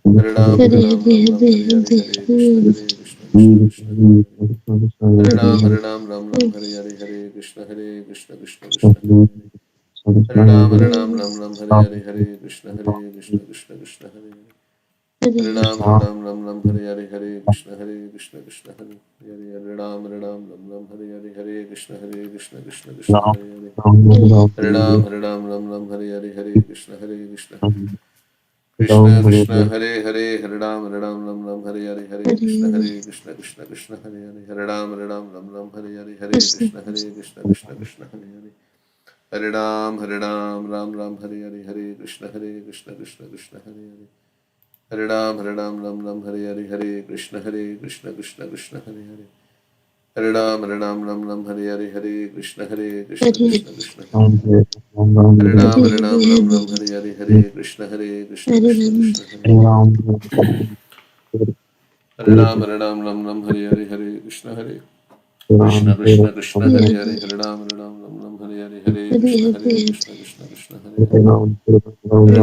Hare Ram, Hare Ram, Ram Ram, Hare Hare, Hare Krishna, Krishna Krishna, Hare Hare Ram, Ram Ram, Hare Hare, Hare Krishna, Krishna Krishna, Hare Hare. Hare Ram, Ram Ram, Hare Hare, Hare Krishna, Krishna Krishna, Hare Hare. Hare Ram, Ram Ram, Hare Hare, Hare Krishna, Krishna Hare Hare. Hare Ram, Ram Ram, Hare Hare, Hare Krishna, Krishna Krishna, Hare Hare. Hare Ram, Ram Ram, Hare Hare, Hare Krishna, Krishna Krishna, Hare Hare. Hare Ram, Ram Ram, Hare Hare, Hare Krishna, Krishna Krishna, Hare Hare. Hare Ram, Ram Ram, Hare Hare, Hare Krishna, Krishna Hare Hare. Hare Ram, Ram Ram, Hare Hare, Hare Krishna, Krishna Hare Hare. Hare Ram, Ram Ram, Hare Hare, Hare Krishna, Krishna Hare Hare. Hare Ram, Ram Ram, Hare Hare, Hare Krishna, Krishna Hare Hare. Hare Ram, Ram Ram, Hare Hare, Hare Krishna, Krishna Hare Hare. Hare Ram, Ram Ram, Hare Hare, Hare Krishna, Krishna Hare Hare. Hare Ram, Ram Hare Hare, Hare Krishna, Krishna Hare Hare. Hare Ram, Ram Hare Hare, Hare Krishna, Krishna Hare Ram, Ram Hare Hare, Hare Krishna,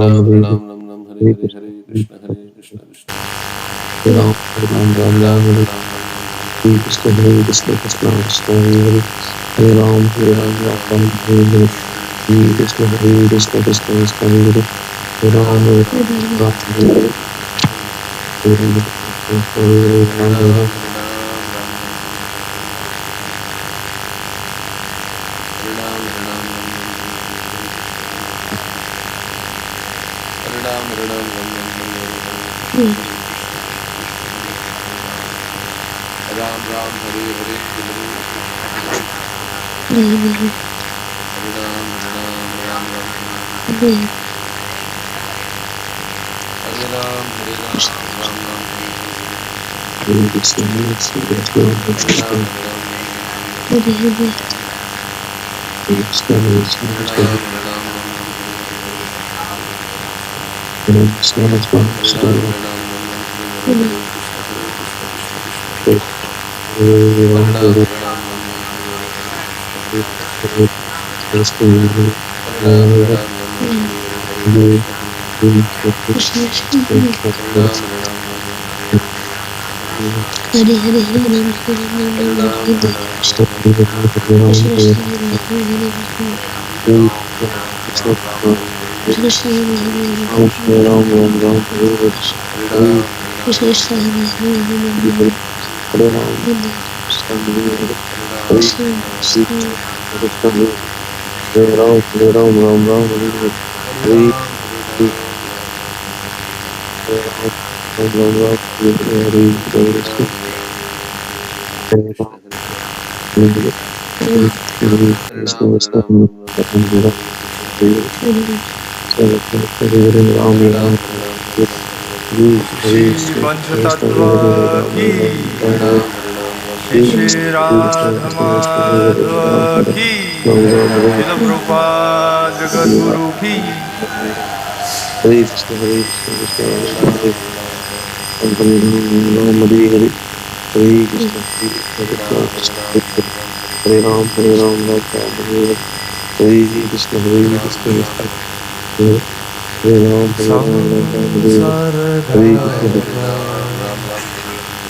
Ram Ram Hare Hare Hare Ram Ram Ram Hare Ram Hare Ram Ram Shri पंचतत्व की श्री राधा माधव की शिल प्रभुपाद जगद्गुरु की Hare Krishna, Hare Krishna, Krishna Krishna, Hare Ram, Hare Hare, Hare Krishna, Krishna Krishna, Hare Ram, Ram Ram, Hare Hare, Hare Krishna, Krishna Hare Ram, Ram Ram, Hare Hare, Hare Krishna,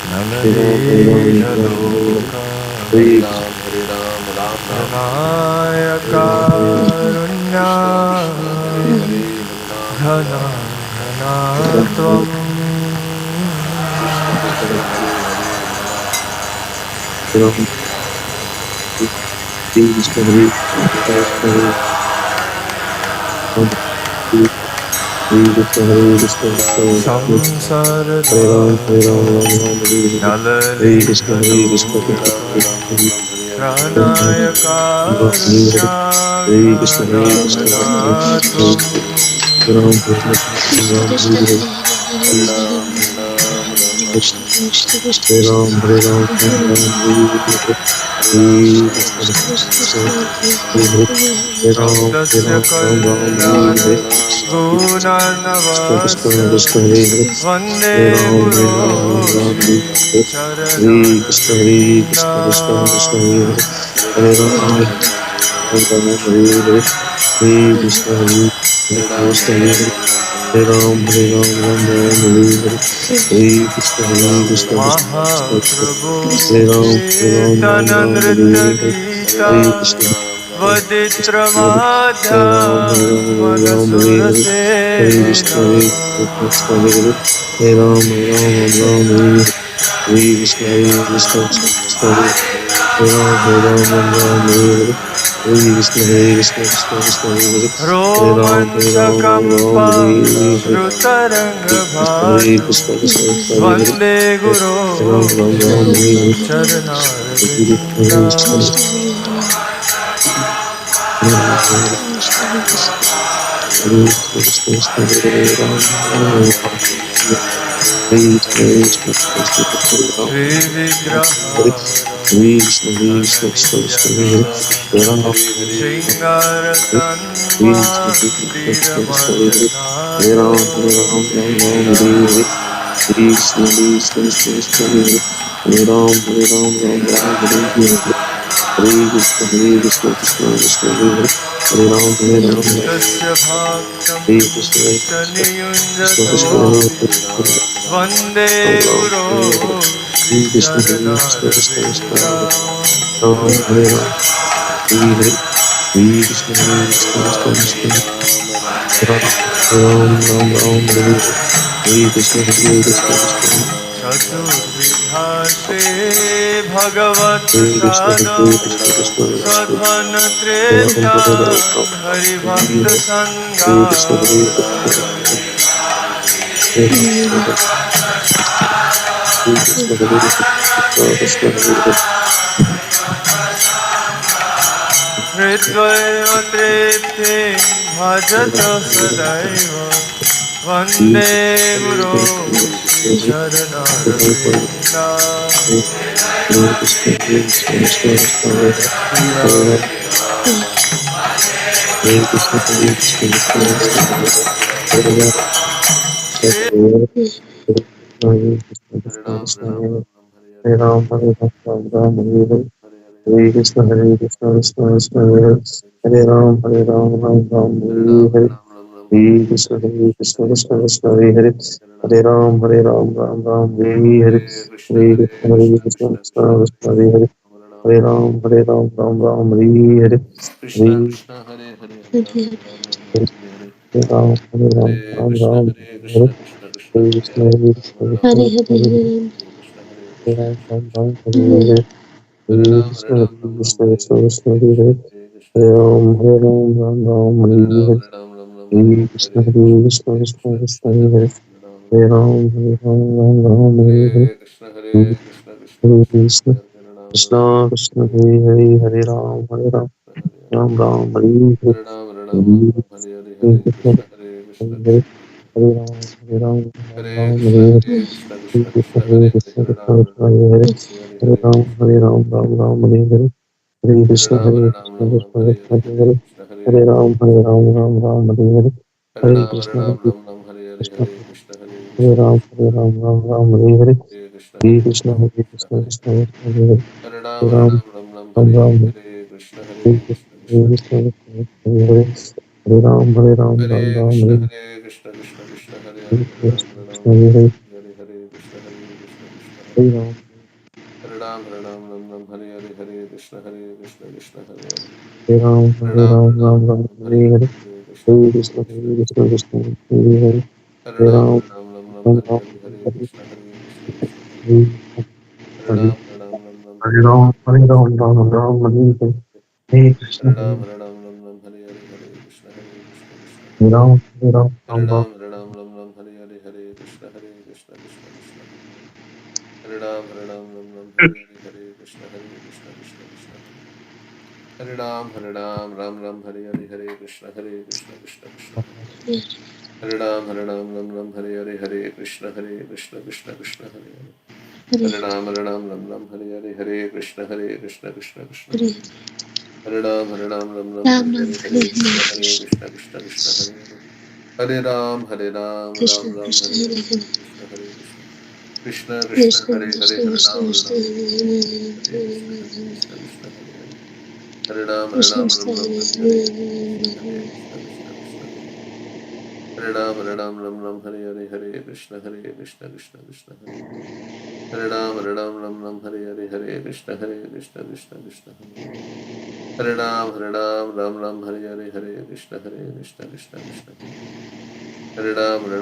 नवनीतलोका Hare Krishna, नायकारुण्या घना घनात्वम् Ram, Hare Krishna, Hare Hare, Hare Krishna, Hare संसारद्वार Hare Krishna, Hare Krishna, प्रणयकारुण्या Hare Krishna, Hare Krishna, घनाघनात्वम् Ram Hare Ram, Hare Ram, Ram Ram, Hare Krishna, Hare Ram, भक्तस्य Ram Ram, कल्याण Hare गुणार्णवस्य Krishna, Hare वन्दे Ram, गुरो Ram Ram, Hare Krishna, Hare श्रीचरणसरोज Krishna, Krishna Hare Ram, Ram Ram, Hare Krishna, Hare Krishna, Hare Krishna, Hare Ram, Ram Ram, Hare Krishna, महाप्रभु Hare Ram, Hare Ram, Ram कीर्तन Ram, नृत्य Gita Hare Krishna, वदित्र Hare Ram, Hare Ram, माध्यात्मन Ram Ram, सुर Hare Krishna, सेविना Hare Ram, Hare Ram, Ram Ram, Hare Krishna, Hare Krishna, Hare Hare Ram, Ram Ram, Hare Krishna, Hare Krishna, Krishna Krishna, Hare Ram, Hare Ram, Ram Ram, Hare Hare Krishna, Krishna Krishna, वन्दे गुरो Hare Ram, Ram Ram, Hare चरणारविन्दा श्रीविग्रहारविन्दलोचन शृङ्गारतन्वातीरमर्दना Krishna, Krishna, Krishna, Krishna, Hare Ram, Ram Ram, Hare Krishna, Hare Krishna, Krishna Krishna, Hare Ram, युक्तस्य भाक्तं Hare Krishna, Hare Krishna, Krishna शनियुञ्जतो Krishna, वन्दे Ram गुरो Ram, Hare Krishna, Hare Krishna, Krishna Krishna, श्रीचरणरविन्दा Hare Ram, Hare Hare, Hare Krishna, Hare Krishna, Krishna Krishna, Ram Ram, Hare Krishna, Hare Krishna, Krishna चतुर्विधा Shri भगवत्प्रसाद Hare Krishna, Krishna Krishna, सधन Ram Treta Ram, हरिभक्त संगा Hare Krishna, Hare Krishna, Hare Ram, Hare Krishna, Hare Krishna, Krishna Hare हृद्वैव तृप्ति भजत सदैव Hare वन्दे गुरो श्रीचरणरविन्दा Krishna, Hare Krishna, Krishna Krishna, Hare Ram, Hare Krishna, Hare Krishna, Krishna Krishna, Hare Ram, Hare Krishna, Krishna Krishna, Hare Ram, Hare Ram, Ram Ram, Hare Krishna, Hare Krishna, Krishna Krishna, Hare Ram, Hare Ram, Ram Ram, Hare Hare Krishna, Hare Krishna, Krishna Krishna, Hare Ram, Hare Ram, Ram Ram, Hare Hare Krishna, Hare Krishna, Krishna Krishna, Hare Ram, Hare Ram, Ram Ram, Hare Krishna Hare Krishna Hare Hare Ram Ram Ram Hare Hare Hare Ram, Hare Ram, Hare Ram Krishna Ram, Hare Hare Krishna Krishna Krishna Hare Hare Krishna, Hare Hare Ram Krishna, Ram Krishna Hare Krishna, Hare Krishna Hare Hare Krishna Ram, Krishna Ram Krishna Ram, Krishna Hare Hare Hare Ram Krishna, Hare Hare Ram Ram Ram Krishna, Hare Krishna Krishna, Hare Hare Krishna Hare Krishna Hare Krishna Ram, Krishna Hare Ram, Ram Ram, Hare Hare Ram Ram Ram Hare Hare Krishna, Hare Hare Krishna Krishna, Hare Krishna Krishna Krishna, Krishna Hare Hare Ram Ram Hare Hare Ram, Hare Ram, Ram Ram, Hare Hare Krishna Hare Krishna Krishna Hare Krishna Krishna, Hare Ram Ram Krishna Krishna, Hare Hare Hare, Hare Ram, Hare Ram, Hare Ram Ram, Hare Hare Hare Ram Hare Ram Ram Ram Hare Hare Hare Krishna Hare Krishna Hare Krishna Hare Ram, Hare Ram, Ram Hare Ram, Krishna Hare Hare Krishna Hare Krishna Krishna, Krishna Hare Hare Hare Krishna, Hare Krishna Ram Hare Krishna, Hare Hare Hare Hare Ram, Krishna Hare Hare Ram, Ram Krishna Ram, Hare Hare Hare Hare Krishna, Ram Hare Hare Ram Krishna, Ram Ram Krishna Hare Krishna, Hare Hare Hare Krishna Hare Hare Krishna Ram, Hare Ram, Ram Ram, Hare Hare Hare Ram Hare Krishna, Ram Hare Ram Ram Hare Hare Krishna, Hare Krishna Hare Hare Krishna Ram, Krishna Hare Ram, Ram Ram, Hare Hare Krishna Hare Hare Krishna, Krishna Hare Krishna Krishna, Hare Krishna Krishna, Hare Hare Ram Hare Hare Ram, Ram Ram Ram Ram Hare Ram, Hare Hare Krishna Hare Hare Krishna Krishna, Krishna Krishna Krishna, Hare Hare Ram, Hare Ram, Ram Hare Ram, Krishna Hare Hare Krishna Krishna Krishna Hare Hare Hare Hare Ram Hare Ram Krishna, Ram Hare Hare Hare Krishna Hare Krishna Krishna Hare Hare Hare Ram, Hare Ram Ram Ram Hare Hare Hare Krishna Hare Krishna Krishna Hare Hare Hare Ram, Hare Hare Ram Ram, Ram Ram Ram, Ram Hare Hare Hare Hare Hare Krishna Hare Hare Krishna, Krishna Hare Krishna Krishna, Krishna Hare Hare Hare Hare Ram Ram, Hare Ram Ram Ram Ram Hare Ram, Hare Hare Hare Krishna Hare Krishna Krishna Hare Hare Hare Hare Ram Hare Ram Ram Ram Hare Hare Hare Ram, Hare Hare Ram, Ram Ram, Hare Hare Hare Krishna, Hare Hare Ram Hare Ram Ram Ram Hare Hare Hare Krishna Hare Krishna Krishna Hare Ram, Hare Ram, Hare Ram Ram, Ram Hare Ram Ram Ram Hare Hare Hare Krishna Hare Krishna Krishna Krishna Hare Hare Ram Ram Ram Hare Hare Hare Krishna Hare Krishna Krishna Krishna Hare Hare Ram Ram Ram Hare Hare Hare Krishna Hare Krishna Krishna Krishna Hare Hare Ram Ram Ram Hare Hare Hare Krishna Hare Krishna Krishna Krishna Hare Hare Ram Ram Ram Hare Hare Hare Krishna Hare Krishna Krishna Krishna Hare Ram Ram Ram Hare Hare Hare Krishna Hare Krishna Krishna Krishna Hare Hare Ram Ram Ram Hare Hare Hare Krishna Hare Krishna Krishna Krishna Hare Hare Hare Ram Hare Krishna Hare Krishna Krishna Hare Hare Hare Ram Ram Ram Ram Hare Hare Krishna Hare Krishna Krishna Krishna Hare Ram Ram Ram Hare Hare Hare Krishna Krishna Krishna Hare Hare Ram Hare Hare Krishna Krishna Krishna Hare Ram Hare Hare Krishna Krishna Krishna Hare Ram Hare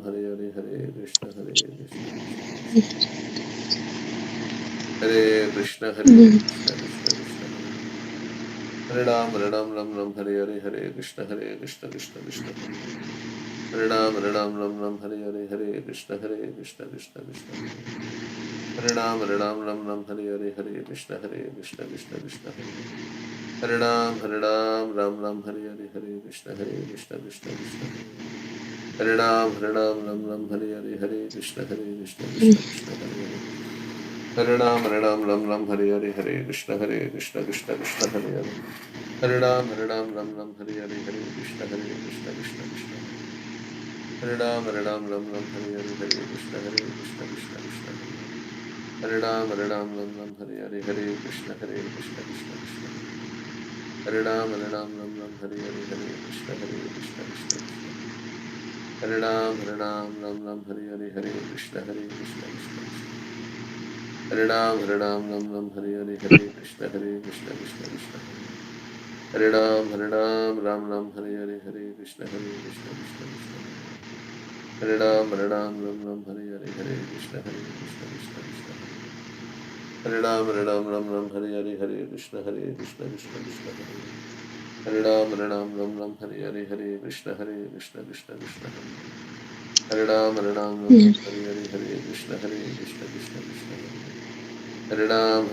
Hare Krishna Krishna Hare Krishna Krishna Krishna Hare Ram Hare Hare Krishna Krishna Krishna Hare Ram Hare Hare Krishna Krishna Krishna Hare Ram Hare Hare Krishna Krishna Krishna Hare Ram Hare Hare Krishna Krishna Krishna Hare Ram Hare Hare Krishna Krishna Krishna Hare Ram Hare Hare Krishna Krishna Krishna Hare Ram Hare Hare Krishna Krishna Krishna Hare Ram Hare Hare Krishna Krishna Krishna Hare Ram Hare Hare Krishna Krishna Krishna Hare Ram Hare Hare Krishna Krishna Krishna Hare Ram Hare Hare Krishna Krishna Krishna Hare Ram Hare Hare Krishna Krishna Krishna Hare Ram Hare Hare Krishna Krishna Krishna Hare Ram Hare Hare Krishna Krishna Krishna Hare Ram Hare Hare Krishna Krishna Krishna Hare Ram Hare Hare Krishna Krishna Krishna Hare Ram Hare Hare Krishna Krishna Krishna Hare Ram Hare Hare Krishna Krishna Krishna Hare Ram Hare Hare Hare Ram Hare Hare Krishna Hare Krishna Krishna Krishna Hare Hare Hare Ram Hare Hare Krishna Krishna Krishna Hare Hare Hare Ram Hare Hare Krishna Krishna Krishna Hare Ram Hare Hare Krishna Krishna Krishna Hare Ram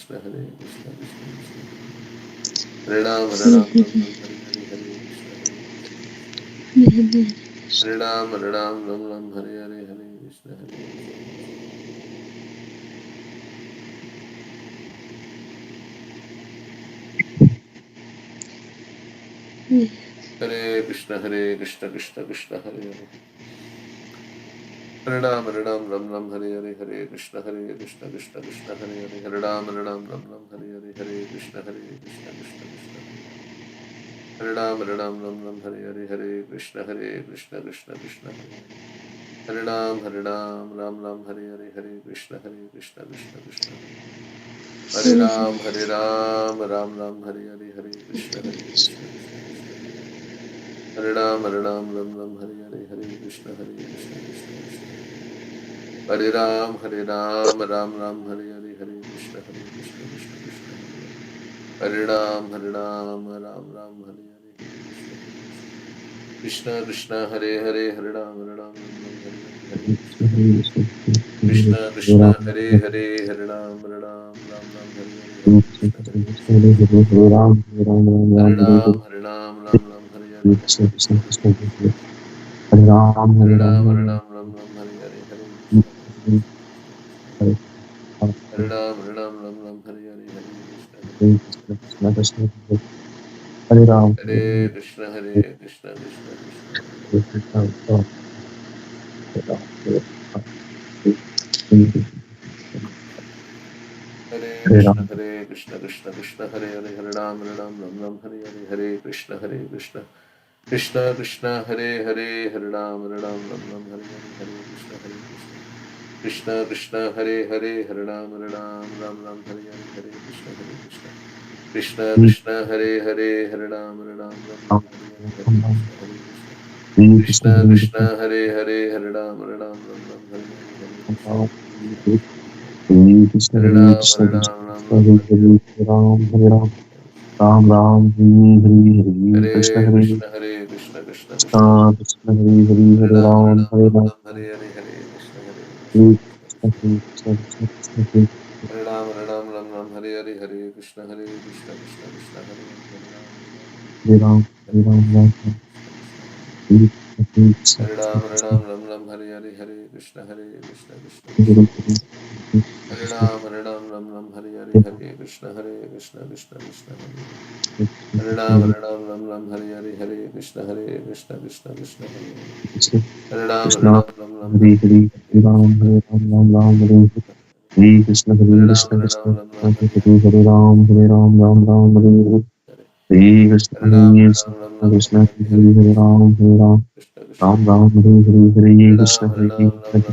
Hare Hare Krishna Krishna Krishna Hare Ram Hare Hare Krishna Krishna Hare Ram Hare Hare Krishna Krishna Hare Ram Hare Hare Krishna Krishna Hare Ram Hare Hare Krishna Krishna Hare Ram Hare Krishna Krishna Hare Ram Hare Hare Ram Hare Hare Hare Hare Ram Hare Hare Hare Krishna Krishna Hare Krishna Krishna Krishna Hare Hare Hare Ram Hare Hare Krishna Krishna Krishna Krishna Hare Ram Hare Hare Krishna Krishna Hare Ram Hare Hare Krishna Krishna Hare Ram Krishna Krishna Hare Ram Hare Ram Ram Hare Hare Hare Krishna Krishna Krishna Krishna Hare Hare Ram Ram Hare Ram Hare Krishna Krishna Krishna Hare Hare Krishna Krishna Ram Hare Ram Ram Ram Krishna Krishna Hare Krishna Krishna Hare Krishna Krishna Guru Guru Hare Krishna Hare Krishna Krishna Hare Krishna Hare Krishna Hare Hare Hare Hare Ram Ram Hare Hare Krishna Hare Krishna Krishna Hare Ram Hare Ram Ram Hare Hare Krishna, Hare Ram, Hare Hare Krishna, Ram, Ram Ram, Krishna Hare Krishna, Hare Hare, Hare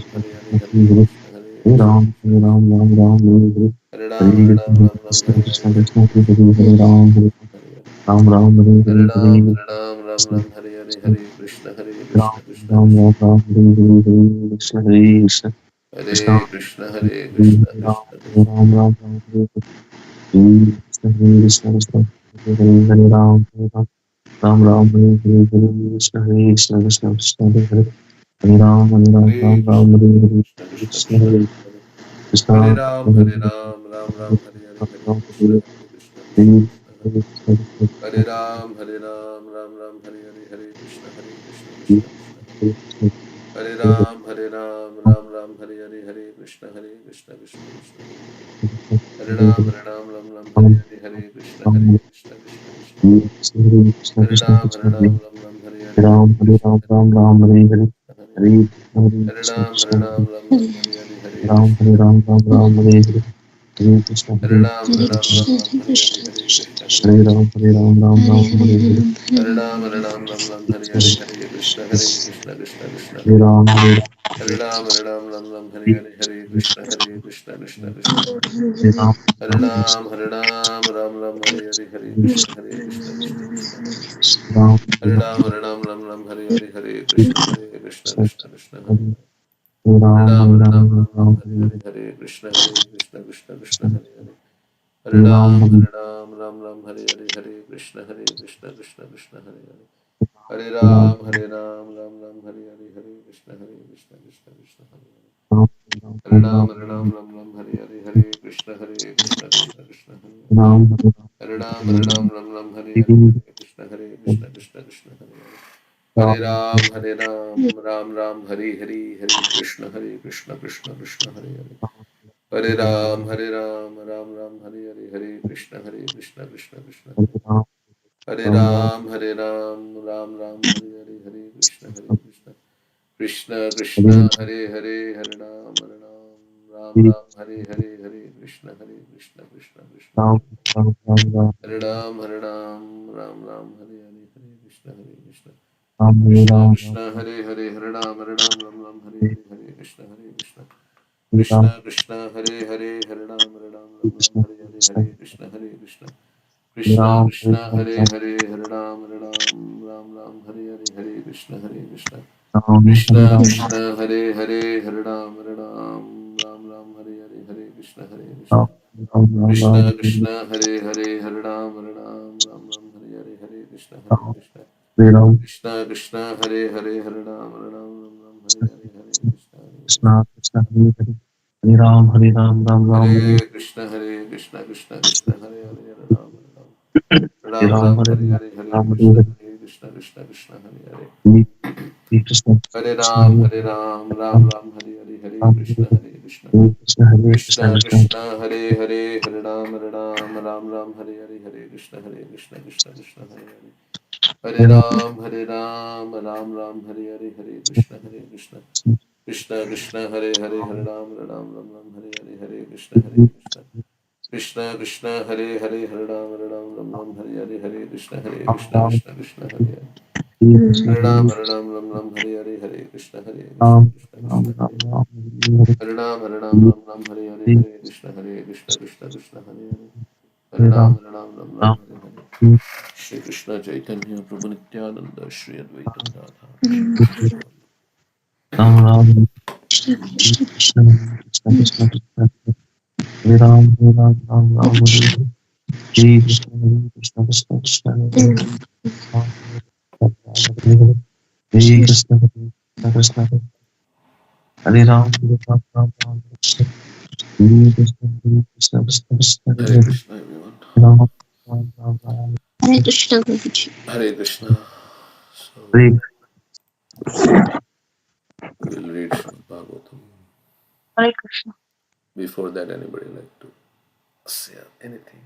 Ram, Hare Ram, Krishna Krishna, Ram Ram, Hare Hare, Hare Hare Krishna, Ram, Hare Hare Ram, Krishna, Ram Ram, Krishna Hare Hare Krishna, Hare, Hare Krishna Hare Hare Krishna, Ram, Krishna Hare Krishna, Ram, Ram Ram, Hare Hare, Hare Ram, Hare Hare Krishna, Ram, Hare Ram Ram, Krishna, Hare Hare Krishna Hare, Krishna, Hare Krishna Hare, Krishna, Hare Ram, Hare Krishna Ram, Hare Hare, Ram Ram, Hare Hare Hare, Ram, Hare Hare Ram, Ram Krishna, Ram, Hare Hare Hare, Krishna Hare Ram Krishna, Krishna Ram, Krishna, Ram Ram, Hare Hare, Hare Krishna, Hare Krishna, Krishna Hare Krishna, Hare Hare Krishna, Ram, Krishna Hare Krishna, Ram, Ram Ram, Hare Krishna, Hare Krishna, Krishna Hare Hare, Ram, Hare Ram, Ram Ram, Hare Hare, Hare Krishna, Hare Krishna, Krishna Krishna, Hare Hare, Hare Ram, Hare Ram, Hare Ram Ram, Krishna, Hare Hare Hare, Krishna, Hare Krishna Krishna, Krishna, Hare Hare Hare, Krishna, Hare Krishna, Ram, Hare Hare Hare, Ram, Ram Ram, Hare Hare Hare, Ram, Hare Ram, Krishna, Hare Hare Krishna, Hare, Krishna Krishna, Hare Hare Krishna, Hare Ram, Hare Ram, Ram Ram, Hare Hare, Hare Krishna, Hare Krishna, Krishna Krishna, Hare Hare Ram, Hare Ram, Ram Ram, Hare Hare, Hare Krishna, Hare Krishna, Krishna Krishna, Hare Hare Ram, Hare Ram, Ram Ram, Hare Hare, Hare Krishna, Hare Krishna, Krishna Krishna, Hare Hare Ram, Hare Ram, Ram Ram, Hare Hare, Hare Ram, Hare Krishna, Ram, Hare Ram Ram, Krishna, Hare Krishna Hare, Krishna, Hare Hare Krishna, Hare Krishna Ram, Krishna, Hare Ram, Ram Ram, Hare Hare, Hare Ram, Krishna, Hare Hare Ram, Ram Krishna, Ram, Hare Hare, Hare Krishna, Hare Hare Ram, Hare Ram, Ram Ram, Hare Hare, Hare Krishna, Hare Hare Krishna, Ram, Hare Ram, Ram Ram, Hare Hare, Hare Ram, Hare Ram, Ram Ram, Hare Hare, Hare Krishna, Hare Krishna, Krishna Krishna, Hare Hare Ram, Hare Hare Ram, Hare Ram, Ram Ram, Hare Hare, Hare Krishna, Hare Krishna, Krishna Krishna, Hare Ram, Hare Ram, Hare Ram, Ram Ram, Hare Hare, Hare Krishna, Hare Krishna, Krishna Krishna, Hare Ram, Hare Ram, Hare Ram, Ram Ram, Hare Hare, Hare Krishna, Hare Krishna, Krishna Krishna, Hare Hare Ram, Ram, Hare Hare Ram, Ram, Ram Ram Ram, Ram, Hare Hare, Hare Krishna, Hare Krishna, Krishna Krishna, Hare Hare Hare Hare Ram, Ram, Hare Hare Ram, Ram Ram, Hare Hare, Hare Krishna, Hare Krishna, Krishna Krishna, Hare Hare Hare Ram, Hare Ram, Ram Ram, Hare Hare, Hare Krishna, Hare Krishna, Krishna Krishna, Hare Hare Hare Ram, Hare Ram, Ram Ram, Hare Hare, Hare Krishna, Hare Krishna, Krishna Krishna, Hare Hare Hare Ram, Hare Ram, Ram Ram, Hare Hare, Hare Krishna, Hare Krishna, Krishna Krishna, Hare Hare Hare Ram, Hare Ram, Ram Ram, Hare Hare, Hare Krishna, Hare Krishna, Krishna Krishna, Hare Hare Hare Ram, Hare Ram, Ram Ram, Hare Hare, Hare Krishna, Hare Krishna, Krishna Krishna, Hare Hare Ram, Hare Ram, Ram Ram, Hare Hare, Hare Krishna, Hare Krishna, Krishna Krishna, Hare Hare, Hare Ram, Ram Ram, Hare Hare, Hare Krishna, Hare Krishna, Krishna Krishna, Hare Ram, Hare Ram, Ram Ram, Hare Hare, Hare Krishna, Hare Krishna, Krishna Krishna, Hare Hare, Hare Ram, Ram Ram, Hare Hare, Hare Krishna, Hare Krishna, Krishna Krishna, Hare Hare, Hare Ram, Ram Ram, Hare Hare, Hare Krishna, Hare Krishna, Krishna Krishna, Hare Hare, Hare Ram, Ram Ram, Hare Hare, Hare Krishna, Hare Krishna, Krishna Krishna, Hare Hare, Hare Ram, Ram Ram, Hare Hare, Hare Krishna, Hare Krishna, Krishna Krishna, Hare Hare, Hare Ram, Ram Ram, Hare Hare, Hare Krishna, Hare Krishna, Krishna Krishna, Hare Hare, Hare Ram, Ram Hare Hare, Hare Krishna, Hare Krishna, Krishna, Krishna, Hare Hare, Hare Ram, Hare Ram, Ram Ram, Hare Hare Krishna, Hare Krishna, Krishna Krishna, Hare Hare, Hare Ram, Hare Ram, Ram, Hare Hare Ram, Hare, Hare Ram, Hare Krishna, Hare, Hare Krishna, Krishna Krishna, Hare Hare, Hare Krishna, Hare Krishna, Ram, Hare Hare Ram, Ram, Ram, Hare Hare, Hare Ram, Hare Krishna, Hare, Hare Krishna, Hare Krishna, Hare Krishna, Krishna Krishna, Krishna, Hare Hare, Hare Ram, Ram Hare Hare, Hare Krishna, Hare Krishna, Krishna Krishna, Hare Hare, Hare Hare Ram, Hare Ram, Ram Hare Hare, Hare Krishna, Hare Krishna, Krishna Krishna, Hare Hare, Hare Ram Hare Hare, Hare Krishna, Hare Krishna, Krishna Krishna, Hare Hare, Hare Ram Hare Hare, Hare Krishna, Hare Krishna, Ram, Krishna Krishna, Hare Hare, Krishna, Hare Hare Ram Hare Hare, Hare Krishna, Hare Krishna, Ram, Krishna Ram, Krishna, Ram, Hare Ram, Hare Hare Hare, Ram Hare Hare, Hare Hare Krishna, Krishna Krishna, Hare Hare Hare Ram, Hare Ram, Hare Hare Hare Shri Krishna Chaitanya Prabhu Nityananda Shri Advaita Ram, Gadadhar Hare Ram, Ram, Krishna, Krishna, Krishna, Krishna, Hare Ram, Hare Ram, Ram, Ram, Hare Hare, Hare Krishna, Hare Krishna, Krishna, Krishna, Hare Ram, Hare Hare, Hare Krishna, Hare Krishna, Krishna, Hare Ram, Hare Ram, Ram, Ram, Hare Krishna, Hare Krishna, Krishna, Krishna, Hare Hare Krishna everyone. Ram, Ram, Ram, Ram, Hare Krishna Guruji. Hare Krishna. So Hare we will read Srimad Bhagavatam. Hare Krishna. Before that, anybody like to say anything?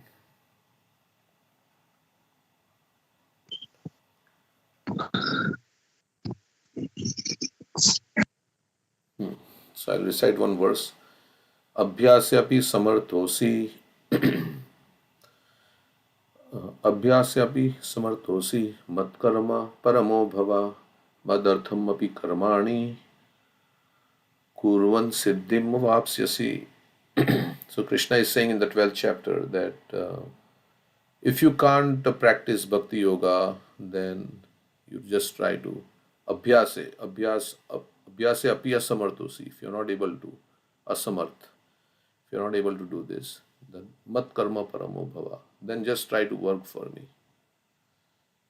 So I'll recite one verse. Abhyasyapi samarthosi Abhyasyapi samarthosi matkarma paramo bhava madarthamapi karmani kurvan siddhim vapsyasi. So Krishna is saying in the 12th chapter that if you can't practice bhakti yoga, then you just try to abhyase api asamarthosi. If you're not able to, asamarth, if you're not able to do this, then mat karma paramo bhava. Then just try to work for me.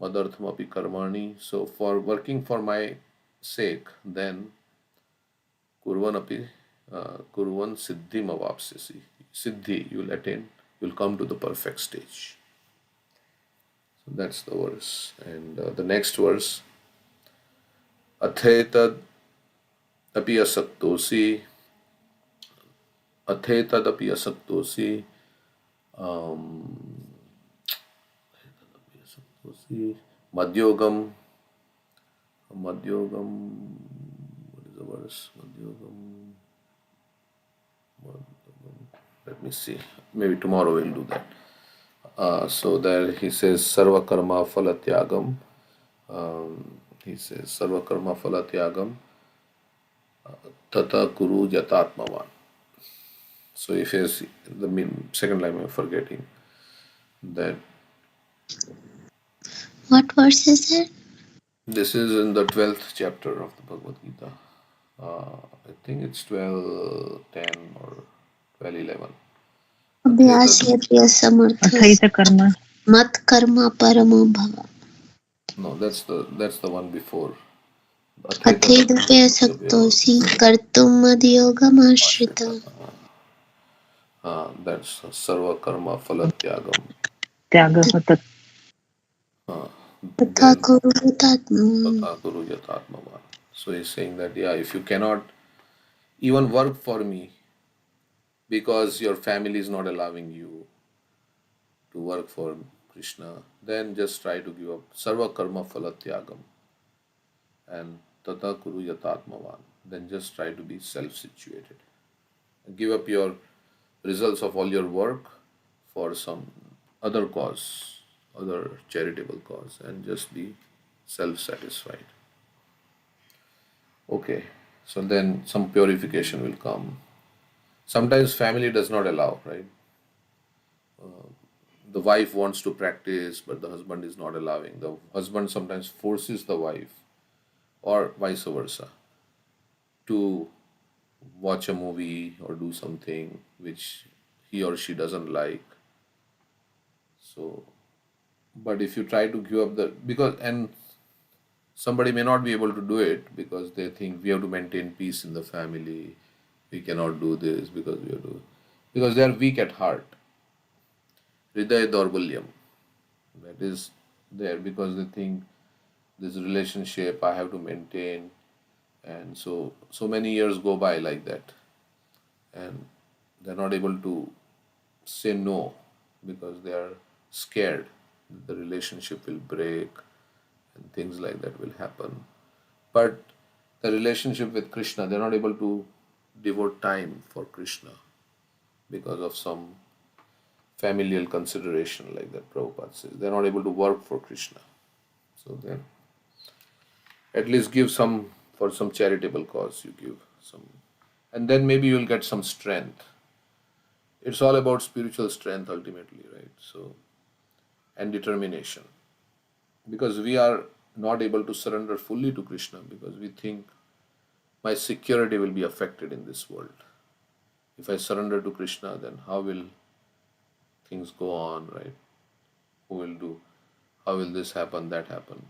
Madarthamapi karmani. So for working for my sake, then kurvan api kurvan siddhim avapsyasi. Siddhi, you'll attain, you'll come to the perfect stage. So that's the verse. And the next verse, athetad api asaktosi, athetad api asaktosi, madhyogam, madhyogam, what is the verse? Madhyogam, let me see. Maybe tomorrow we'll do that. So there he says sarva karma phalatyagam. He says sarva karma phalatyagam tata kuru jatatmavan. So if is the second line I'm forgetting that What verse is it? this is in the 12th chapter of the Bhagavad Gita. I think it's 12:10 or 12:11. Abhyasya priya samarthas अथैत कर्म mat karma paramo bhava. No, that's the one before. Athedapya saktosi kartum madhyogam ashrita. That's sarva karma phalatyagam. त्यागः तत् Tatha Then kuru tatma. tata guru jatatmavan. So he's saying that if you cannot even work for me because your family is not allowing you to work for Krishna, then just try to give up sarva karma phalatyagam and tata kuru yatatmavan. Then just try to be self-situated. Give up your results of all your work for some other cause, other charitable cause, and just be self-satisfied. Okay, so then some purification will come. Sometimes family does not allow, right? The wife wants to practice, but the husband is not allowing. The husband sometimes forces the wife, or vice versa, to watch a movie or do something which he or she doesn't like. So, but if you try to give up and somebody may not be able to do it because they think we have to maintain peace in the family, we cannot do this because they are weak at heart. Hridaya Daurbalyam. That is there because they think this relationship I have to maintain, and so many years go by like that, and they're not able to say no because they are scared that the relationship will break and things like that will happen. But the relationship with Krishna, they're not able to devote time for Krishna because of some familial consideration, like that Prabhupada says. They're not able to work for Krishna. So then at least give some for some charitable cause, you give some, and then maybe you'll get some strength. It's all about spiritual strength ultimately, right? So, and determination. Because we are not able to surrender fully to Krishna because we think my security will be affected in this world. If I surrender to Krishna, then how will things go on, right? Who will do? How will this happen, that happen?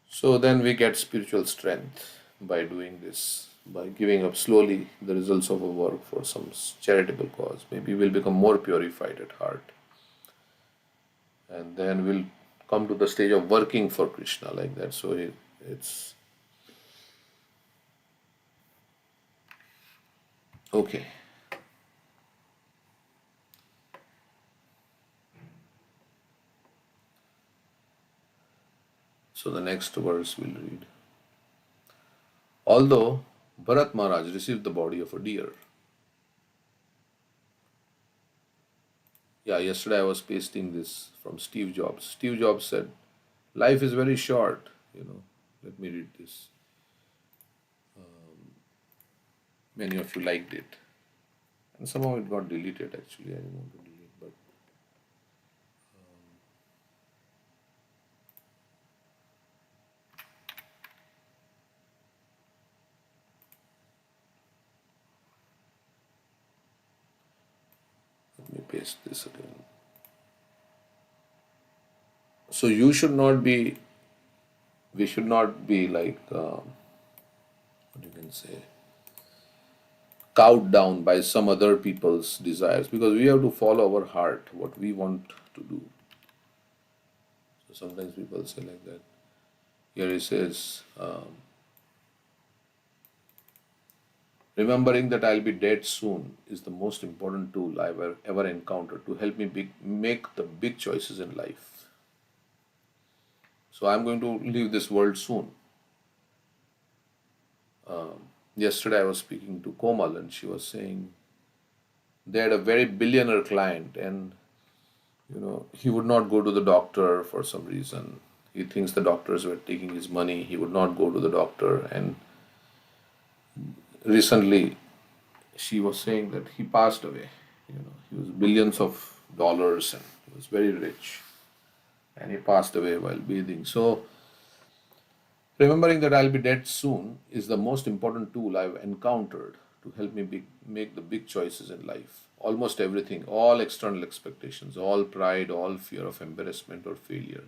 So then we get spiritual strength by doing this, by giving up slowly the results of our work for some charitable cause. Maybe we'll become more purified at heart. And then we'll come to the stage of working for Krishna like that. So it's okay. So the next verse we'll read. Although Bharat Maharaj received the body of a deer, Yeah, yesterday I was pasting this from Steve Jobs. Steve Jobs said, "Life is very short." Let me read this. Many of you liked it, and somehow it got deleted. Actually, I didn't want to delete, but let me paste this again. So you should not be. We should not be like what you can say, cowed down by some other people's desires, because we have to follow our heart, what we want to do. So sometimes people say like that. Here he says, remembering that I'll be dead soon is the most important tool I've ever encountered to help me make the big choices in life. So I'm going to leave this world soon. Yesterday I was speaking to Komal and she was saying they had a very billionaire client, and he would not go to the doctor for some reason. He thinks the doctors were taking his money. He would not go to the doctor, and recently she was saying that he passed away. He was billions of dollars and he was very rich, and he passed away while bathing. So remembering that I'll be dead soon is the most important tool I've encountered to help me make the big choices in life. Almost everything, all external expectations, all pride, all fear of embarrassment or failure,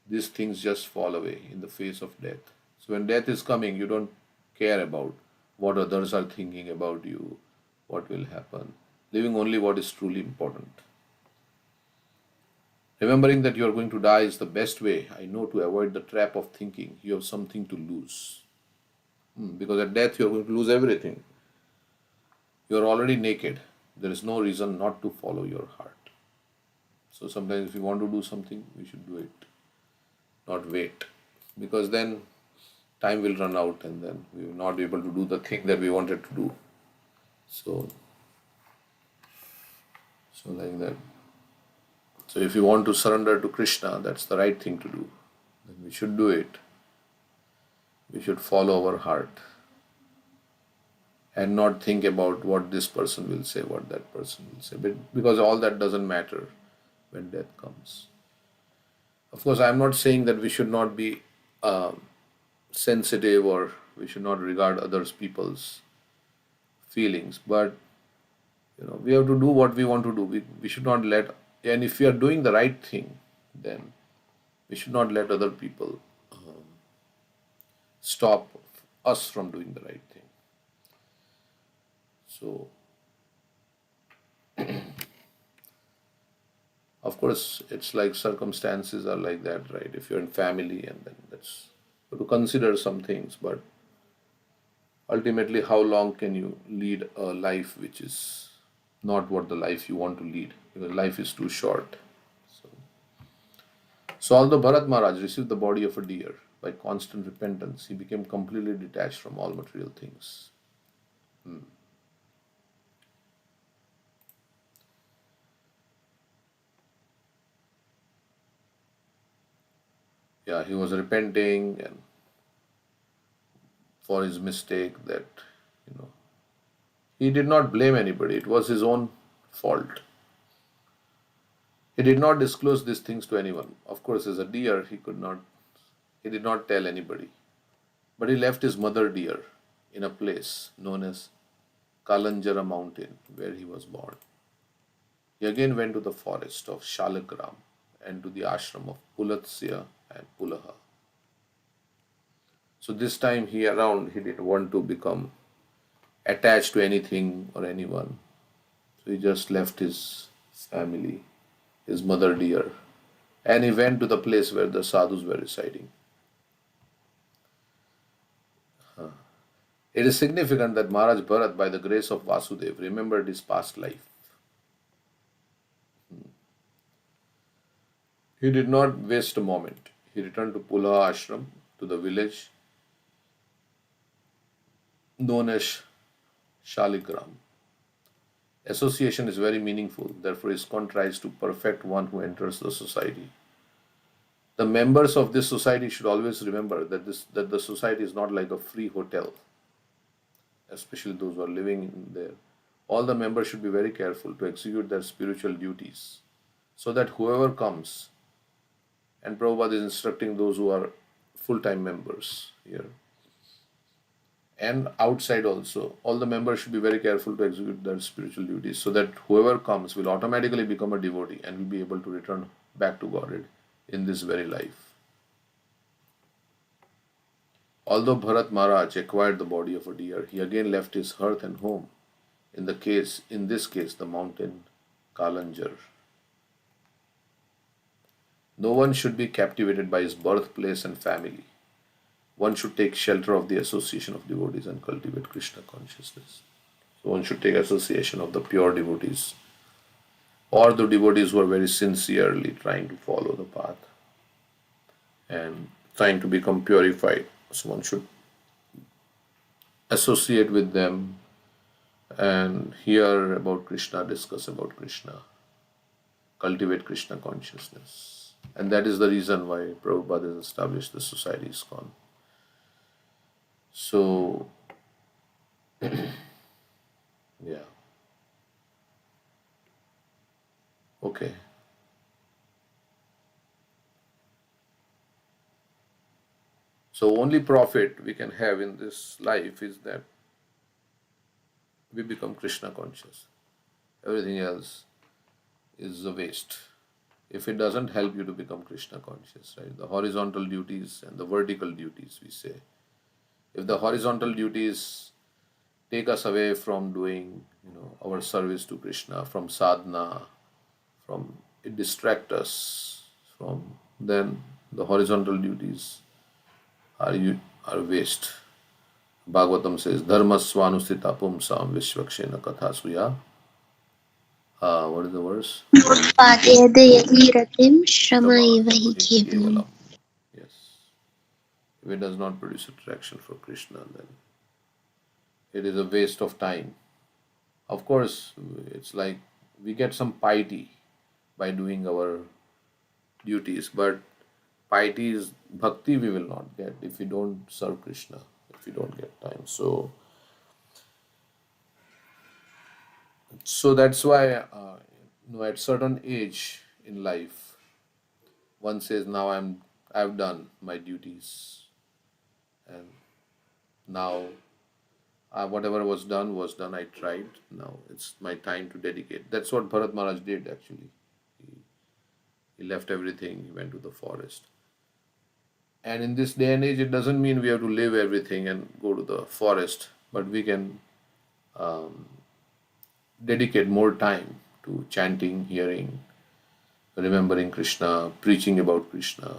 these things just fall away in the face of death. So when death is coming, you don't care about what others are thinking about you, what will happen, living only what is truly important. Remembering that you are going to die is the best way I know to avoid the trap of thinking you have something to lose. Because at death you are going to lose everything. You are already naked. There is no reason not to follow your heart. So sometimes if we want to do something, we should do it, not wait. Because then time will run out and then we will not be able to do the thing that we wanted to do. So, so like that. So if you want to surrender to Krishna, that's the right thing to do. Then we should do it. We should follow our heart and not think about what this person will say, what that person will say. Because all that doesn't matter when death comes. Of course, I'm not saying that we should not be sensitive or we should not regard others people's feelings, but we have to do what we want to do. We should not let, and if we are doing the right thing, then we should not let other people stop us from doing the right thing. So, of course, it's like circumstances are like that, right? If you're in family, and then that's you have to consider some things, but ultimately, how long can you lead a life which is not what the life you want to lead? Because life is too short. So although Bharat Maharaj received the body of a deer, by constant repentance, he became completely detached from all material things. Yeah, he was repenting and for his mistake that, you know, he did not blame anybody. It was his own fault. He did not disclose these things to anyone. Of course, as a deer, he did not tell anybody. But he left his mother deer in a place known as Kalanjara mountain where he was born. He again went to the forest of Shalakram and to the ashram of Pulatsya and Pulaha. So this time he didn't want to become attached to anything or anyone. So he just left his family, his mother deer, and he went to the place where the sadhus were residing. It is significant that Maharaj Bharat, by the grace of Vasudev, remembered his past life. He did not waste a moment. He returned to Pulaha ashram, to the village known as Shalikram. Association is very meaningful. Therefore, ISKCON tries to perfect one who enters the society. The members of this society should always remember that the society is not like a free hotel, especially those who are living in there. All the members should be very careful to execute their spiritual duties so that whoever comes, and Prabhupada is instructing those who are full-time members here and outside also, all the members should be very careful to execute their spiritual duties so that whoever comes will automatically become a devotee and will be able to return back to Godhead in this very life. Although Bharat Maharaj acquired the body of a deer, he again left his hearth and home. In this case, the mountain Kalanjar. No one should be captivated by his birthplace and family. One should take shelter of the association of devotees and cultivate Krishna consciousness. So one should take association of the pure devotees or the devotees who are very sincerely trying to follow the path and trying to become purified. So one should associate with them and hear about Krishna, discuss about Krishna, cultivate Krishna consciousness. And that is the reason why Prabhupada has established the society ISKCON. So, yeah. Okay. So only profit we can have in this life is that we become Krishna conscious. Everything else is a waste. If it doesn't help you to become Krishna conscious, right? The horizontal duties and the vertical duties, we say. If the horizontal duties take us away from doing, our service to Krishna, from sadhana, from it distract us from, then the horizontal duties are waste. Bhagavatam says, Dharma swanusthita pumsam vishvakshena kathasuya. What is the verse? Notpadayada yadi ratim shramaiva hi kevalam. Kevalam. Yes. If it does not produce attraction for Krishna, then it is a waste of time. Of course, it's like we get some piety by doing our duties, but piety is bhakti we will not get if we don't serve Krishna, if we don't get time. So that's why, at certain age in life, one says, now I've done my duties, and now whatever was done. I tried. Now it's my time to dedicate. That's what Bharat Maharaj did actually. He left everything. He went to the forest. And in this day and age, it doesn't mean we have to leave everything and go to the forest, but we can dedicate more time to chanting, hearing, remembering Krishna, preaching about Krishna.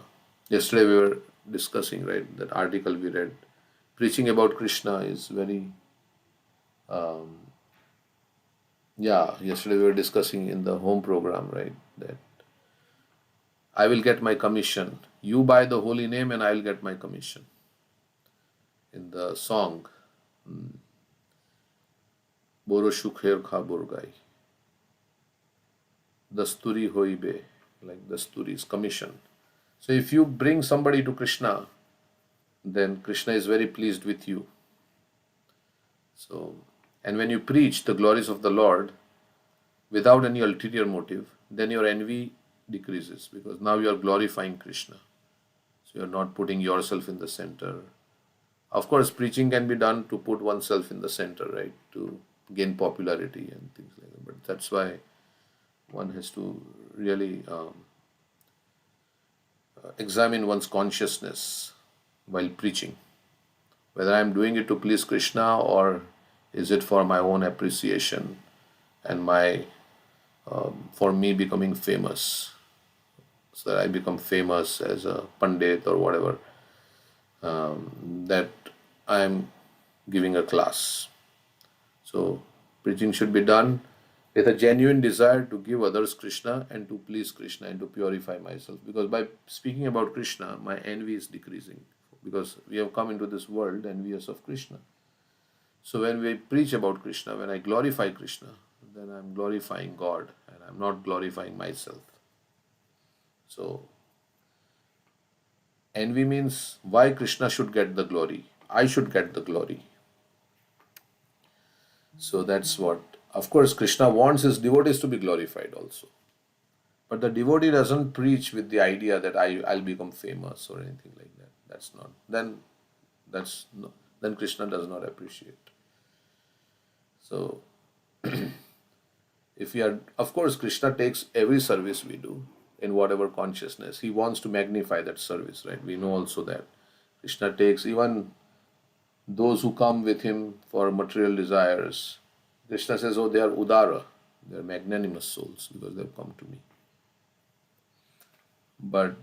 Yesterday we were discussing, right, that article we read. Preaching about Krishna is very, yesterday we were discussing in the home program, right, that I will get my commission. You buy the holy name and I'll get my commission. In the song, Boro Shukher Kha Borgai. Dasturi Hoibe, like Dasturi is commission. So if you bring somebody to Krishna, then Krishna is very pleased with you. So, and when you preach the glories of the Lord without any ulterior motive, then your envy decreases because now you are glorifying Krishna. So you are not putting yourself in the center. Of course, preaching can be done to put oneself in the center, right? To gain popularity and things like that. But that's why one has to really examine one's consciousness while preaching. Whether I'm doing it to please Krishna or is it for my own appreciation and for me becoming famous, so that I become famous as a Pandit or whatever, that I'm giving a class. So preaching should be done with a genuine desire to give others Krishna and to please Krishna and to purify myself. Because by speaking about Krishna, my envy is decreasing. Because we have come into this world envious of Krishna. So when we preach about Krishna, when I glorify Krishna, then I'm glorifying God and I'm not glorifying myself. So, envy means why Krishna should get the glory. I should get the glory. So that's what, of course, Krishna wants his devotees to be glorified also. But the devotee doesn't preach with the idea that I'll become famous or anything like that. That's not. That's no, then Krishna does not appreciate. So if we are, of course, Krishna takes every service we do in whatever consciousness. He wants to magnify that service, right? We know also that Krishna takes even those who come with him for material desires. Krishna says, oh, they are udara, they are magnanimous souls because they have come to me. But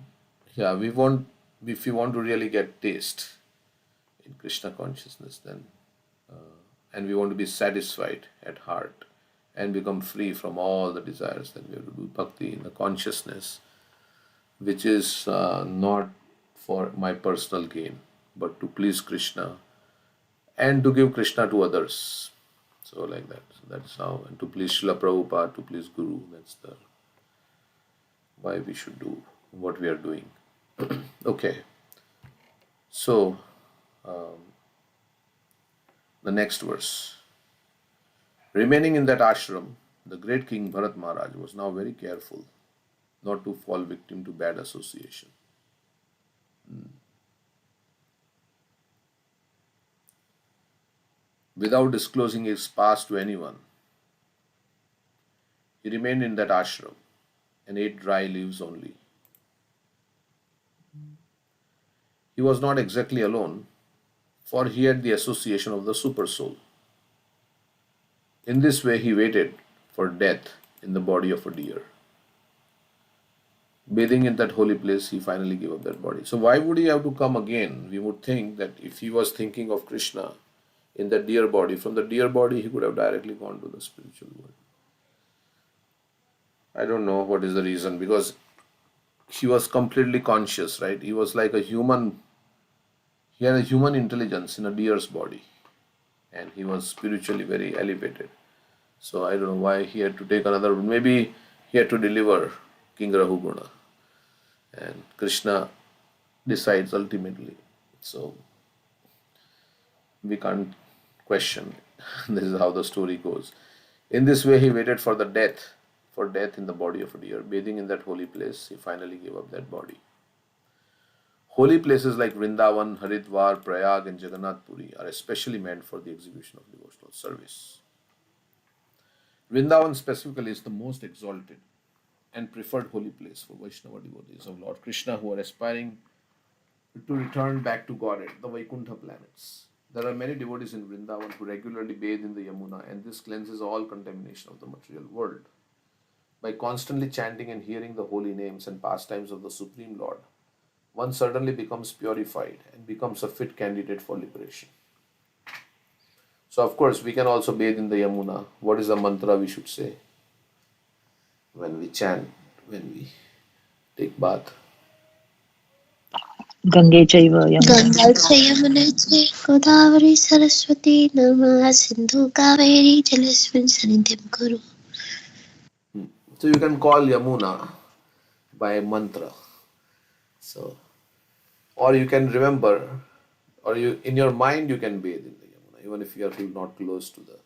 yeah, we want, if we want to really get taste in Krishna consciousness, then and we want to be satisfied at heart and become free from all the desires, then we have to do bhakti in the consciousness, which is not for my personal gain, but to please Krishna and to give Krishna to others. So like that. So that's how, and to please Srila Prabhupada, to please Guru. That's the why we should do what we are doing. Okay. So the next verse. Remaining in that ashram, the great King Bharat Maharaj was now very careful not to fall victim to bad association. Without disclosing his past to anyone, he remained in that ashram and ate dry leaves only. He was not exactly alone, for he had the association of the super soul. In this way, he waited for death in the body of a deer. Bathing in that holy place, he finally gave up that body. So, why would he have to come again? We would think that if he was thinking of Krishna in the deer body, from the deer body, he could have directly gone to the spiritual world. I don't know what is the reason, because he was completely conscious, right? He was like a human, he had a human intelligence in a deer's body, and he was spiritually very elevated. So I don't know why he had to take another, maybe he had to deliver King Rahuguna, and Krishna decides ultimately. So we can't question. This is how the story goes. In this way, he waited for death in the body of a deer. Bathing in that holy place, he finally gave up that body. Holy places like Vrindavan, Haridwar, Prayag, and Jagannath Puri are especially meant for the execution of devotional service. Vrindavan specifically is the most exalted and preferred holy place for Vaishnava devotees of Lord Krishna who are aspiring to return back to Godhead, the Vaikuntha planets. There are many devotees in Vrindavan who regularly bathe in the Yamuna, and this cleanses all contamination of the material world. By constantly chanting and hearing the holy names and pastimes of the Supreme Lord, one certainly becomes purified and becomes a fit candidate for liberation. So, of course, we can also bathe in the Yamuna. What is the mantra we should say when we chant, when we take bath? Gange Chaiva Yamuna. Ganga च यमुना च गोदावरी सरस्वती नमः सिंधु कावेरी जलेस्मिन् सन्निधिं कुरु. So, you can call Yamuna by mantra. So, or you can remember, or you in your mind you can bathe in the Yamuna, even if you are not close to the.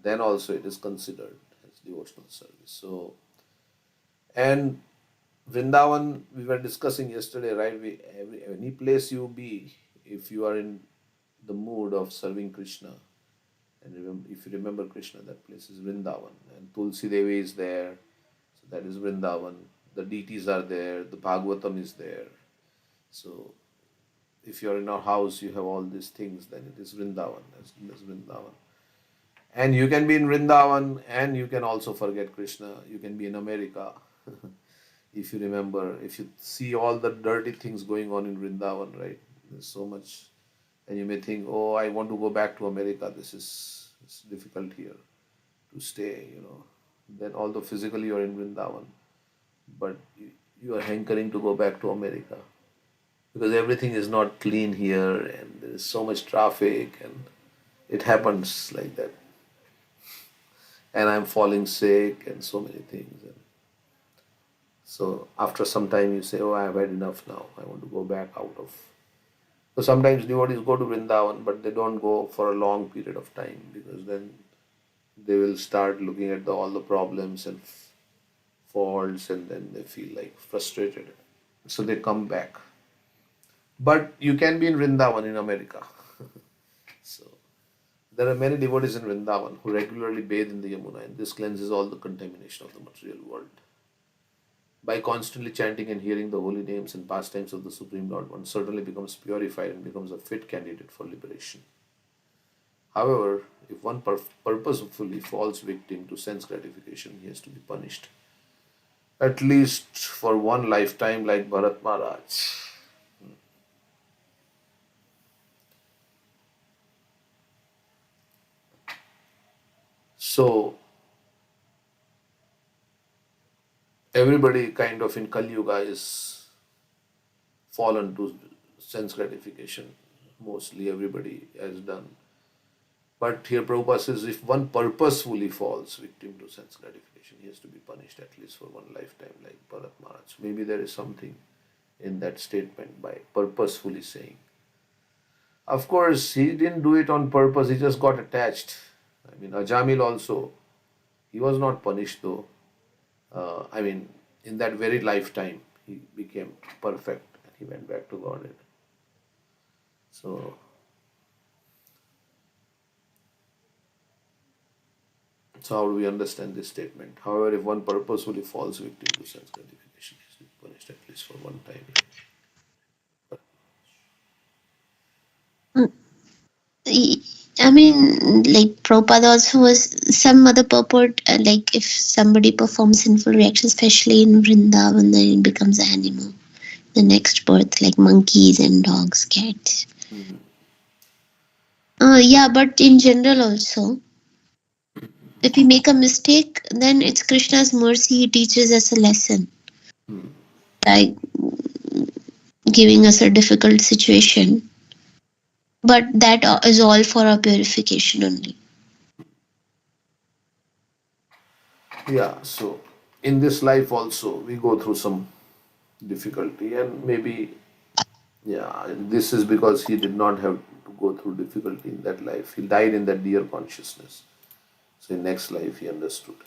Then also it is considered as devotional service. So, and Vrindavan, we were discussing yesterday, right? Any place you be, if you are in the mood of serving Krishna, and if you remember Krishna, that place is Vrindavan, and Tulsi Devi is there, so that is Vrindavan. The deities are there, the Bhagavatam is there. So, if you are in our house, you have all these things, then it is Vrindavan. That's Vrindavan. And you can be in Vrindavan and you can also forget Krishna. You can be in America. If you remember, if you see all the dirty things going on in Vrindavan, right? There's so much. And you may think, oh, I want to go back to America. It's difficult here to stay, Then although physically you're in Vrindavan, but you are hankering to go back to America. Because everything is not clean here and there is so much traffic and it happens like that. and I'm falling sick and so many things. And so after some time, you say, "Oh, I've had enough now. I want to go back out of." So sometimes devotees go to Vrindavan, but they don't go for a long period of time because then they will start looking at all the problems and faults, and then they feel like frustrated. So they come back. But you can be in Vrindavan in America. So there are many devotees in Vrindavan who regularly bathe in the Yamuna, and this cleanses all the contamination of the material world. By constantly chanting and hearing the holy names and pastimes of the Supreme Lord, one certainly becomes purified and becomes a fit candidate for liberation. However, if one purposefully falls victim to sense gratification, he has to be punished, at least for one lifetime, like Bharat Maharaj. So, everybody kind of in Kali Yuga is fallen to sense gratification. Mostly everybody has done. But here Prabhupada says if one purposefully falls victim to sense gratification, he has to be punished at least for one lifetime, like Bharat Maharaj. Maybe there is something in that statement by purposefully saying. Of course, he didn't do it on purpose, he just got attached. I mean, Ajamil also, he was not punished though. I mean, in that very lifetime, he became perfect and he went back to Godhead. So, so how do we understand this statement? However, if one purposefully falls victim to sense gratification, he is to be punished at least for one time. Mm, I mean, like Prabhupada also was some other purport, like if somebody performs sinful reactions, especially in Vrindavan, then it becomes an animal. The next birth, like monkeys and dogs, cats. Mhm. Yeah, but in general also, if we make a mistake, then it's Krishna's mercy. He teaches us a lesson, Hmm. like giving us a difficult situation. But that is all for our purification only. Yeah, so in this life also, we go through some difficulty, and maybe, yeah, and this is because he did not have to go through difficulty in that life. He died in that dear consciousness. So in next life, he understood.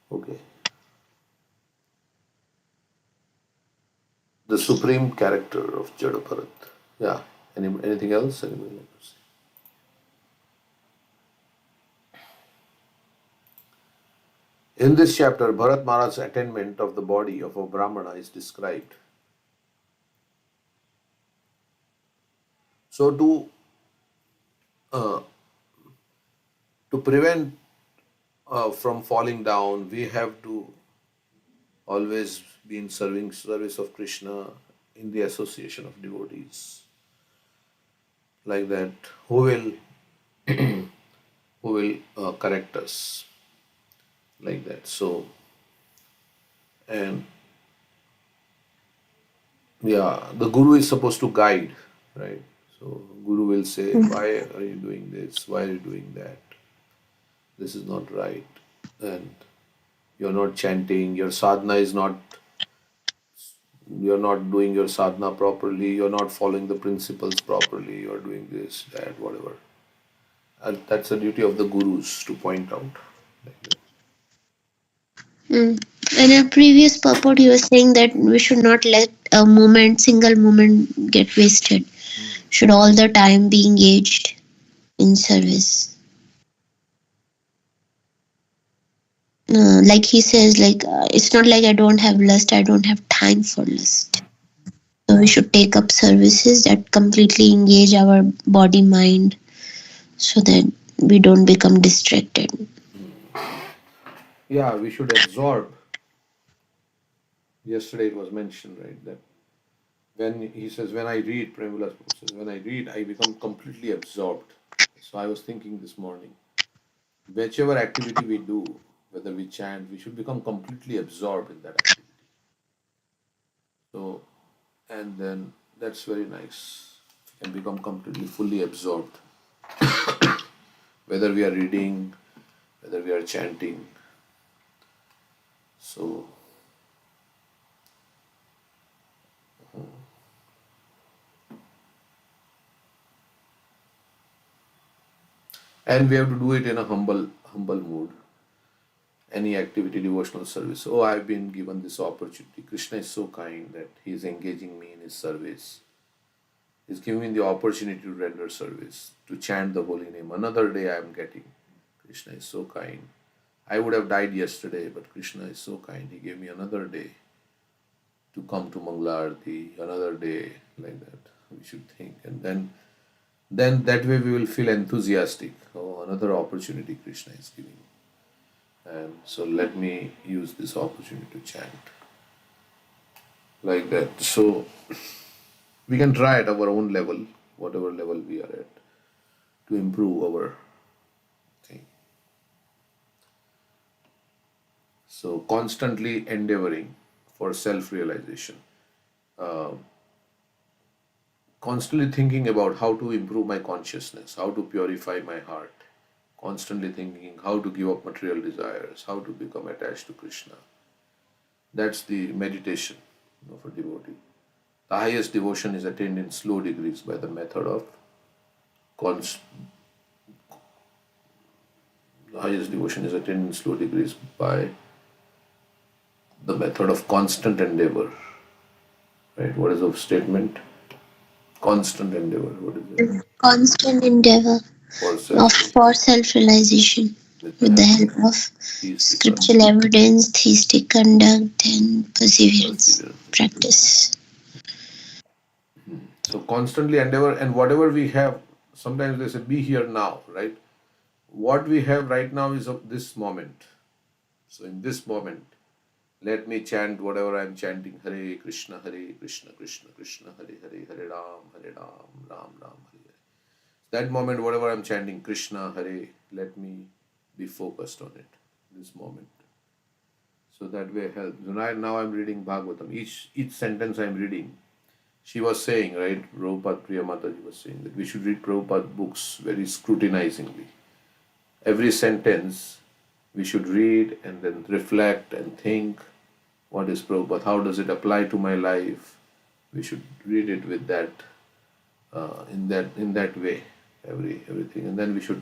Okay. The supreme character of Jada Bharat. Yeah. Anything else? Anybody like to say? In this chapter, Bharat Maharaj's attainment of the body of a Brahmana is described. So uh, to prevent from falling down, we have to always be in service of Krishna in the association of devotees like that, who will correct us like that. So, and yeah, the guru is supposed to guide, right? So guru will say, why are you doing this? Why are you doing that? This is not right. And you're not chanting, your sadhana is not, you're not doing your sadhana properly, you're not following the principles properly, you're doing this, that, whatever. And that's the duty of the gurus to point out. Like that. Mm. In a previous purport, he was saying that we should not let a moment, single moment, get wasted. Should all the time be engaged in service. Like he says, like it's not like I don't have lust, I don't have time for lust. So we should take up services that completely engage our body mind so that we don't become distracted. Yeah, we should absorb. Yesterday it was mentioned, right, that when he says, when I read, Premvilas Prabhu says, when I read, I become completely absorbed. So I was thinking this morning, whichever activity we do, whether we chant, we should become completely absorbed in that activity. So, and then that's very nice. We can become completely fully absorbed. Whether we are reading, whether we are chanting. So, and we have to do it in a humble mood. Any activity, devotional service. Oh, I've been given this opportunity. Krishna is so kind that he is engaging me in his service. He's giving me the opportunity to render service, to chant the holy name. Another day I am getting. Krishna is so kind. I would have died yesterday, but Krishna is so kind. He gave me another day to come to Mangala Arati, another day like that. We should think. And then that way we will feel enthusiastic. Oh, another opportunity Krishna is giving. And so let me use this opportunity to chant like that. So we can try at our own level, whatever level we are at, to improve our thing. So constantly endeavoring for self-realization, constantly thinking about how to improve my consciousness, how to purify my heart, constantly thinking how to give up material desires, how to become attached to Krishna. That's the meditation of a devotee. The highest devotion is attained in slow degrees by the method of cons- the highest devotion is attained in slow degrees by the method of constant endeavor. Right? What is the statement? Constant endeavor. What is it? Constant endeavor For of self for self-realization with the with the help help of of theistic scriptural evidence, theistic conduct, and perseverance perseverance. practice. So constantly endeavor, and whatever we have, sometimes they say, be here now, right? What we have right now is of this moment. So in this moment, let me chant whatever I am chanting. Hare Krishna, Krishna Krishna, Hare Hare, Hare Ram, Ram Ram, Hare Hare. That moment, whatever I'm chanting, Krishna, Hare, let me be focused on it, this moment. So that way helps. Now I'm reading Bhagavatam. Each sentence I'm reading, she was saying, right, Prabhupada Priya Mataji was saying that we should read Prabhupada books very scrutinizingly. Every sentence we should read and then reflect and think, what is Prabhupada? How does it apply to my life? We should read it with that, in that way, everything, and then we should,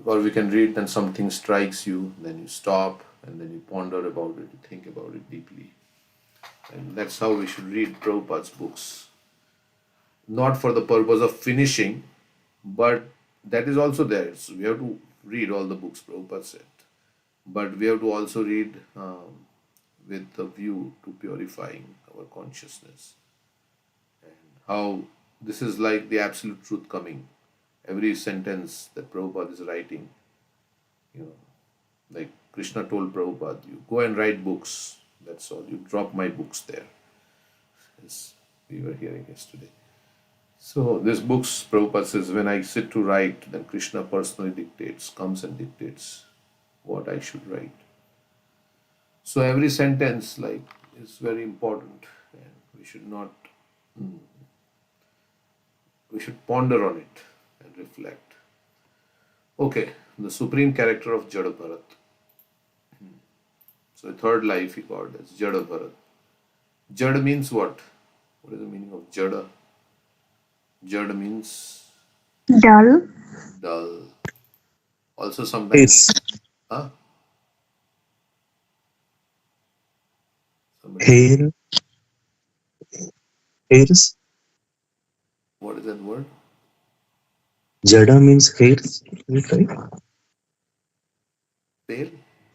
or we can read, then something strikes you, then you stop, and then you ponder about it, you think about it deeply, and that's how we should read Prabhupada's books. Not for the purpose of finishing, but that is also there. So we have to read all the books Prabhupada said, but we have to also read with the view to purifying our consciousness. How this is like the absolute truth coming. Every sentence that Prabhupada is writing, you know, like Krishna told Prabhupada, you go and write books. That's all. You drop my books there. As we were hearing yesterday. So this books, Prabhupada says, when I sit to write, then Krishna personally dictates, comes and dictates what I should write. So every sentence, like, is very important, and we should not, we should ponder on it and reflect. Okay, the supreme character of Jada Bharat. So the third life he called as Jada Bharat. Jada means what? What is the meaning of Jada? Jada means Dull. dull. Also sometimes, Hairs, huh? Somebody said, hair, hairs. what is that word? Jada means hairs, right? Pale?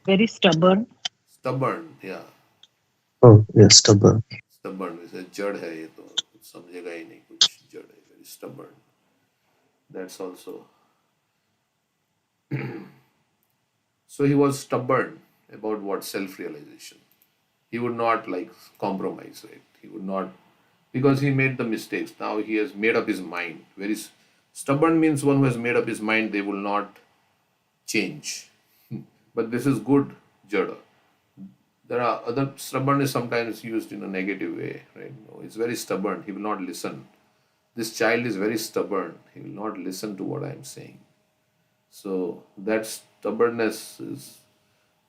Very stubborn. Stubborn, yeah. Oh, yeah, stubborn. Stubborn. We say जड़ है ये तो कुछ समझेगा ही नहीं कुछ जड़ है very stubborn. That's also. So he was stubborn about what self-realization. He would not like compromise, right? He would not, because he made the mistakes. Now he has made up his mind. Very stubborn means one who has made up his mind. They will not change. But this is good jada. There are other stubborn is sometimes used in a negative way, right? No, he's very stubborn. He will not listen. This child is very stubborn. He will not listen to what I am saying. So that's stubbornness is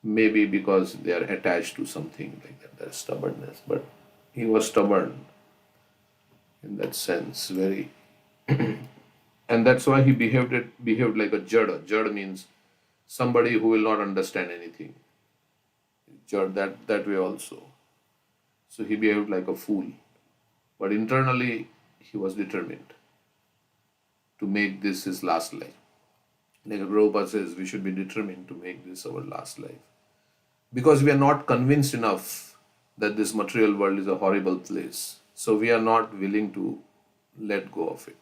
maybe because they are attached to something like that. There's stubbornness, but he was stubborn in that sense, very, and that's why he behaved like a jad. Jad means somebody who will not understand anything. Jad that way also. So he behaved like a fool, but internally he was determined to make this his last life. Like Prabhupada says, we should be determined to make this our last life. Because we are not convinced enough that this material world is a horrible place. So we are not willing to let go of it.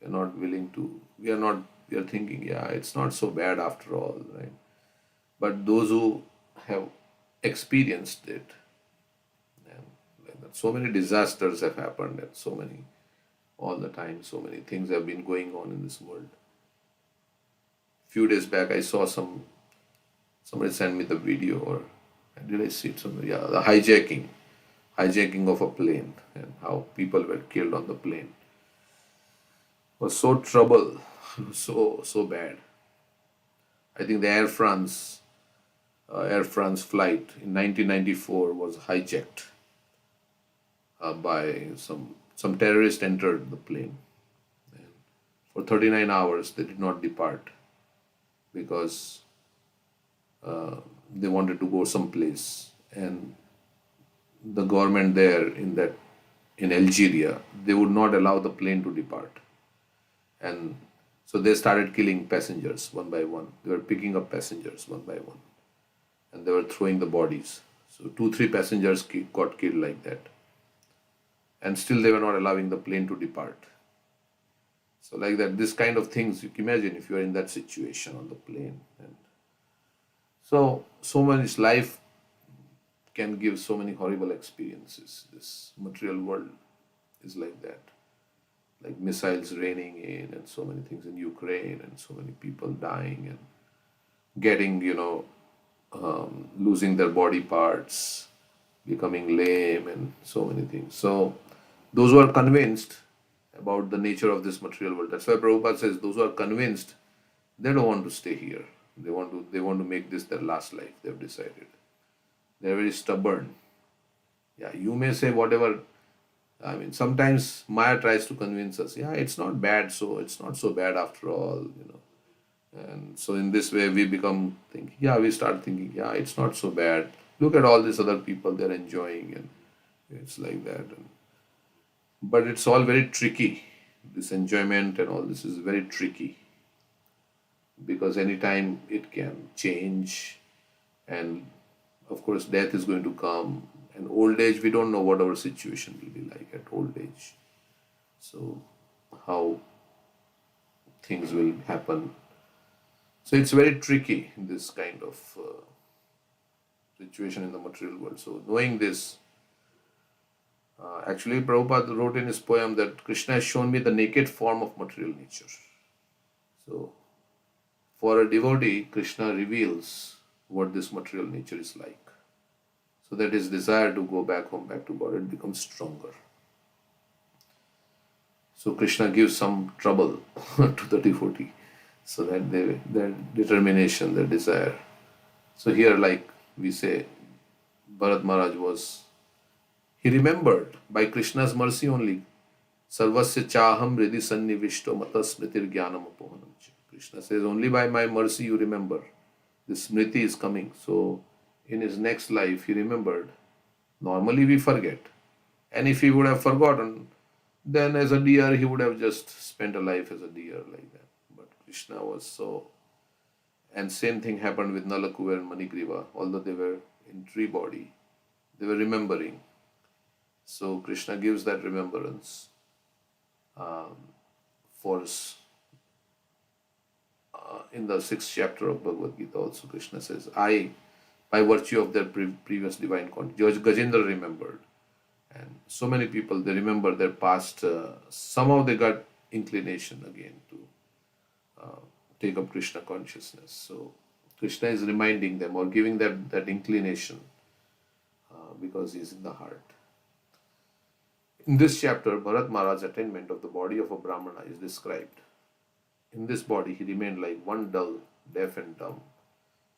We are not willing to, we are thinking, yeah, it's not so bad after all, right? But those who have experienced it, and like that, so many disasters have happened, and so many, all the time, so many things have been going on in this world. Few days back, I saw somebody sent me the video, or did I see it somewhere? Yeah, the hijacking of a plane, and how people were killed on the plane. It was so trouble, so bad. I think the Air France flight in 1994 was hijacked by some terrorist entered the plane. For 39 hours, they did not depart because they wanted to go someplace, and the government there in Algeria, they would not allow the plane to depart, and so they started killing passengers one by one. They were picking up passengers one by one, and they were throwing the bodies. So 2-3 passengers got killed like that, and still they were not allowing the plane to depart. So like that, this kind of things, you can imagine if you are in that situation on the plane, and so much life can give so many horrible experiences. This material world is like that, like missiles raining in, and so many things in Ukraine, and so many people dying and getting, losing their body parts, becoming lame, and so many things. So those who are convinced about the nature of this material world, that's why Prabhupada says those who are convinced, they don't want to stay here. They want to make this their last life. They've decided. They're very stubborn. Yeah, you may say whatever. I mean, sometimes Maya tries to convince us, yeah, it's not bad, so it's not so bad after all. And so in this way, we start thinking, yeah, it's not so bad. Look at all these other people, they're enjoying, and it's like that. But it's all very tricky. This enjoyment and all this is very tricky because anytime it can change, and of course, death is going to come. And old age, we don't know what our situation will be like at old age. So, how things will happen. So, it's very tricky, this kind of situation in the material world. So, knowing this, actually, Prabhupada wrote in his poem that Krishna has shown me the naked form of material nature. So, for a devotee, Krishna reveals what this material nature is like, so that his desire to go back home, back to God, it becomes stronger. So Krishna gives some trouble to the devotee, so that their determination, their desire. So here, like we say, Bharat Maharaj he remembered by Krishna's mercy only. Sarvasya chaham hridi sannivishto mata smritir jnanam apohanam. Krishna says, only by my mercy you remember. This smriti is coming. So in his next life, he remembered. Normally we forget. And if he would have forgotten, then as a deer, he would have just spent a life as a deer like that. But Krishna was so. And same thing happened with Nalakuva and Manigriva. Although they were in tree body, they were remembering. So Krishna gives that remembrance for us. In the 6th chapter of Bhagavad Gita also Krishna says, I, by virtue of their previous divine contact, Gajendra remembered. And so many people, they remember their past, somehow they got inclination again to take up Krishna consciousness. So Krishna is reminding them or giving them that inclination because he is in the heart. In this chapter, Bharat Maharaj's attainment of the body of a Brahmana is described. In this body, he remained like one dull deaf and dumb.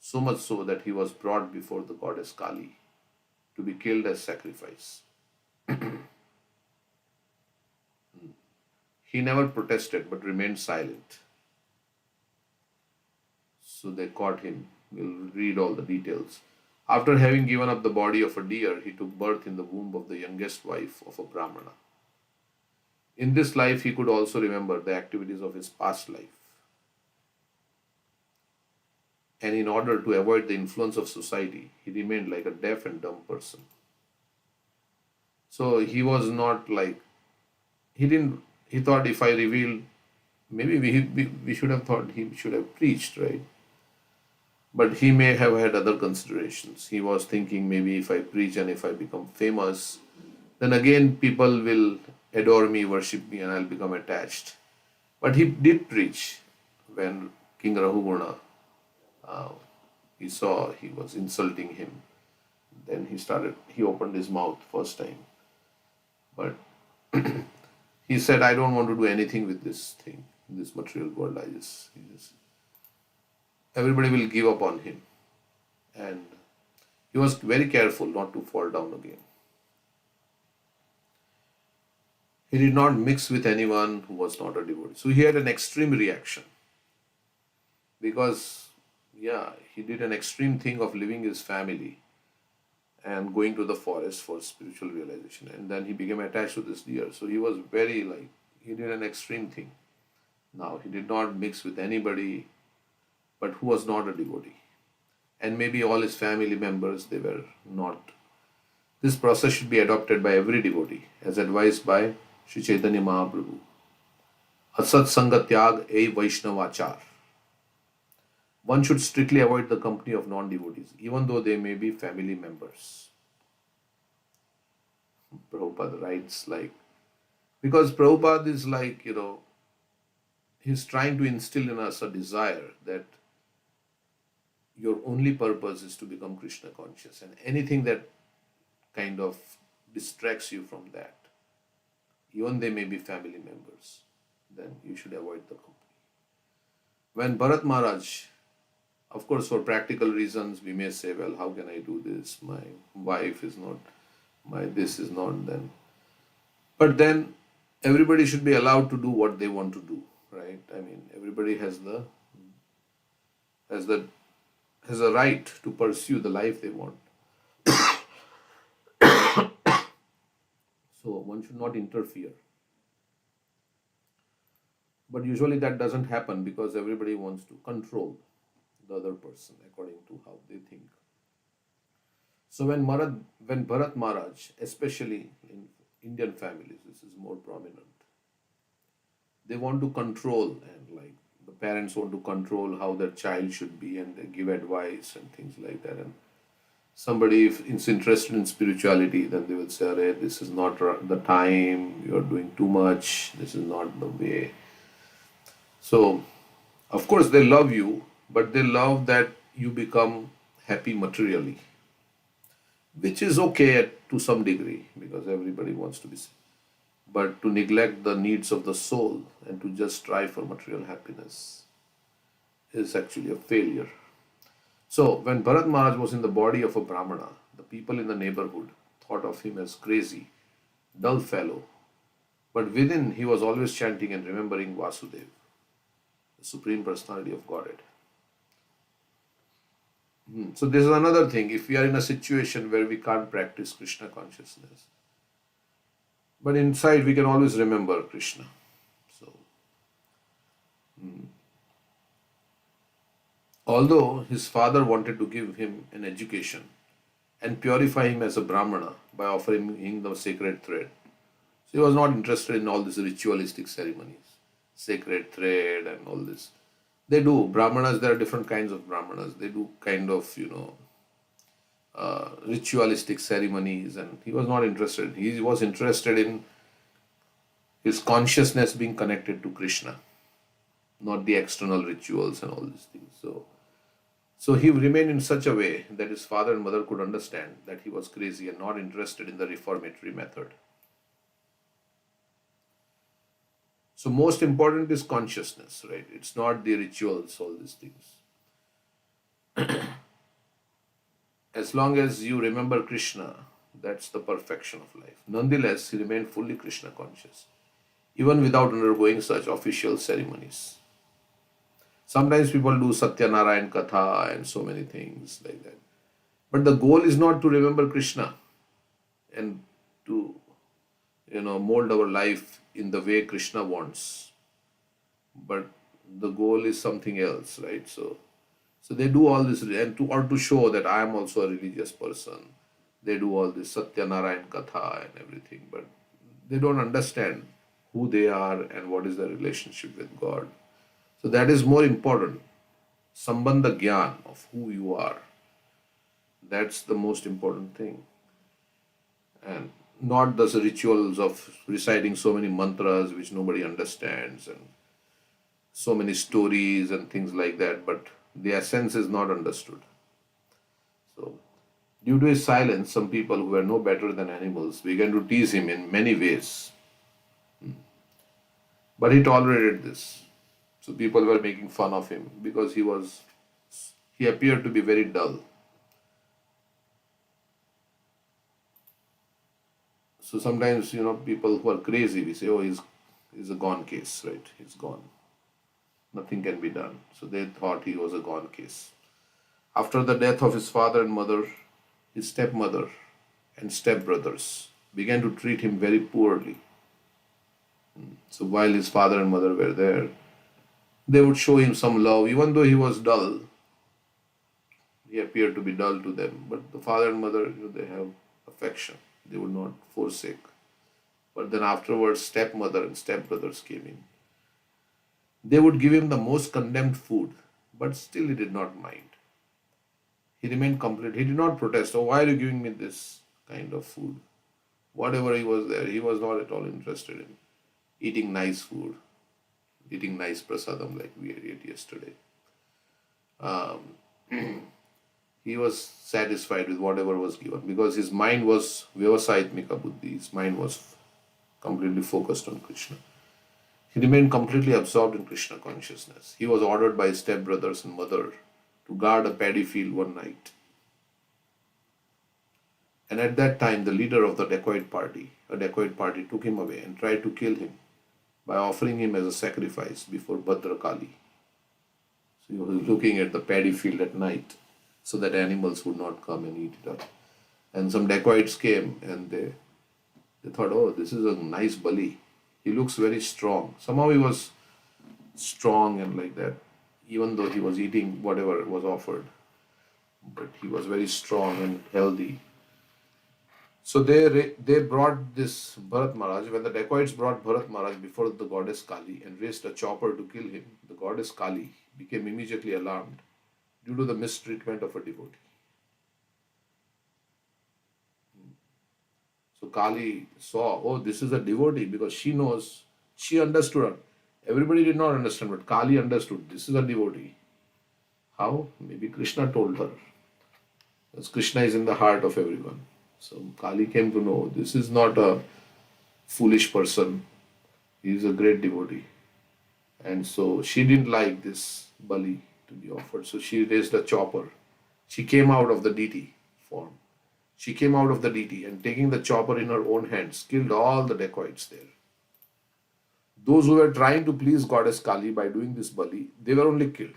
So much so that he was brought before the goddess Kali to be killed as sacrifice. He never protested but remained silent. So they caught him. We'll read all the details. After having given up the body of a deer, he took birth in the womb of the youngest wife of a Brahmana. In this life, he could also remember the activities of his past life. And in order to avoid the influence of society, he remained like a deaf and dumb person. So he was not like, he thought if I revealed, maybe we should have thought he should have preached, right? But he may have had other considerations. He was thinking maybe if I preach and if I become famous, then again people will adore me, worship me, and I'll become attached. But he did preach when King Rahuguna, uh, he saw he was insulting him. Then he opened his mouth first time. But he said, I don't want to do anything with this thing, this material world. Everybody will give up on him. And he was very careful not to fall down again. He did not mix with anyone who was not a devotee. So he had an extreme reaction. Because, yeah, he did an extreme thing of leaving his family and going to the forest for spiritual realization. And then he became attached to this deer. So he was very he did an extreme thing. Now, he did not mix with anybody, but who was not a devotee. And maybe all his family members, they were not. This process should be adopted by every devotee, as advised by Sri Chaitanya Mahaprabhu. Asat Sanga Tyag E Vaishnavachar. One should strictly avoid the company of non-devotees, even though they may be family members. Prabhupada writes because Prabhupada is he's trying to instill in us a desire that your only purpose is to become Krishna conscious, and anything that kind of distracts you from that, even they may be family members, then you should avoid the company. When Bharat Maharaj, of course, for practical reasons, we may say, well, how can I do this? My wife is not, this is not, then. But then everybody should be allowed to do what they want to do, right? I mean, everybody has a right to pursue the life they want. So one should not interfere. But usually that doesn't happen because everybody wants to control the other person according to how they think. So when Bharat Maharaj, especially in Indian families, this is more prominent. They want to control, and the parents want to control how their child should be, and they give advice and things like that. And somebody, if is interested in spirituality, then they will say, "Arey, this is not the time, you are doing too much, this is not the way." So, of course, they love you, but they love that you become happy materially, which is okay to some degree because everybody wants to be. But to neglect the needs of the soul and to just strive for material happiness is actually a failure. So, when Bharat Maharaj was in the body of a Brahmana, the people in the neighborhood thought of him as crazy, dull fellow. But within, he was always chanting and remembering Vasudev, the Supreme Personality of Godhead. So, this is another thing. If we are in a situation where we can't practice Krishna consciousness, but inside we can always remember Krishna. So, although his father wanted to give him an education and purify him as a Brahmana by offering him the sacred thread, so he was not interested in all these ritualistic ceremonies, sacred thread and all this. They do. Brahmanas, there are different kinds of Brahmanas. They do kind of, ritualistic ceremonies, and he was not interested. He was interested in his consciousness being connected to Krishna, not the external rituals and all these things. So he remained in such a way that his father and mother could understand that he was crazy and not interested in the reformatory method. So most important is consciousness, right? It's not the rituals, all these things. As long as you remember Krishna, that's the perfection of life. Nonetheless, he remained fully Krishna conscious, even without undergoing such official ceremonies. Sometimes people do Satyanarayan Katha and so many things like that. But the goal is not to remember Krishna and to mold our life in the way Krishna wants. But the goal is something else, right? So they do all this and to show that I am also a religious person. They do all this Satyanarayan Katha and everything, but they don't understand who they are and what is their relationship with God. So that is more important. Sambandha Gyan of who you are. That's the most important thing. And not the rituals of reciting so many mantras which nobody understands and so many stories and things like that, but the essence is not understood. So, due to his silence, some people who were no better than animals began to tease him in many ways. But he tolerated this. So people were making fun of him because he appeared to be very dull. So sometimes, people who are crazy, we say, oh, he's a gone case, right? He's gone. Nothing can be done. So they thought he was a gone case. After the death of his father and mother, his stepmother and stepbrothers began to treat him very poorly. So while his father and mother were there, they would show him some love, even though he was dull. He appeared to be dull to them, but the father and mother, they have affection. They would not forsake. But then afterwards, stepmother and stepbrothers came in. They would give him the most condemned food, but still he did not mind. He remained complete. He did not protest. Oh, why are you giving me this kind of food? Whatever he was there, he was not at all interested in eating nice food, eating nice prasadam like we ate yesterday. He was satisfied with whatever was given because his mind was vyavasayitmika buddhi. His mind was completely focused on Krishna. He remained completely absorbed in Krishna consciousness. He was ordered by his stepbrothers and mother to guard a paddy field one night. And at that time, the leader of the a dacoit party, took him away and tried to kill him by offering him as a sacrifice before Bhadrakali. So he was looking at the paddy field at night so that animals would not come and eat it up. And some dacoits came and they thought, oh, this is a nice Bali. He looks very strong. Somehow he was strong and like that, even though he was eating whatever was offered. But he was very strong and healthy. So they brought this Bharat Maharaj. When the dacoits brought Bharat Maharaj before the goddess Kali and raised a chopper to kill him, the goddess Kali became immediately alarmed due to the mistreatment of a devotee. So Kali saw, oh, this is a devotee because she understood. Everybody did not understand, but Kali understood. This is a devotee. How? Maybe Krishna told her. Because Krishna is in the heart of everyone. So Kali came to know this is not a foolish person. He is a great devotee. And so she didn't like this Bali to be offered. So she raised a chopper. She came out of the deity form. She came out of the deity and taking the chopper in her own hands, killed all the dacoits there. Those who were trying to please goddess Kali by doing this Bali, they were only killed.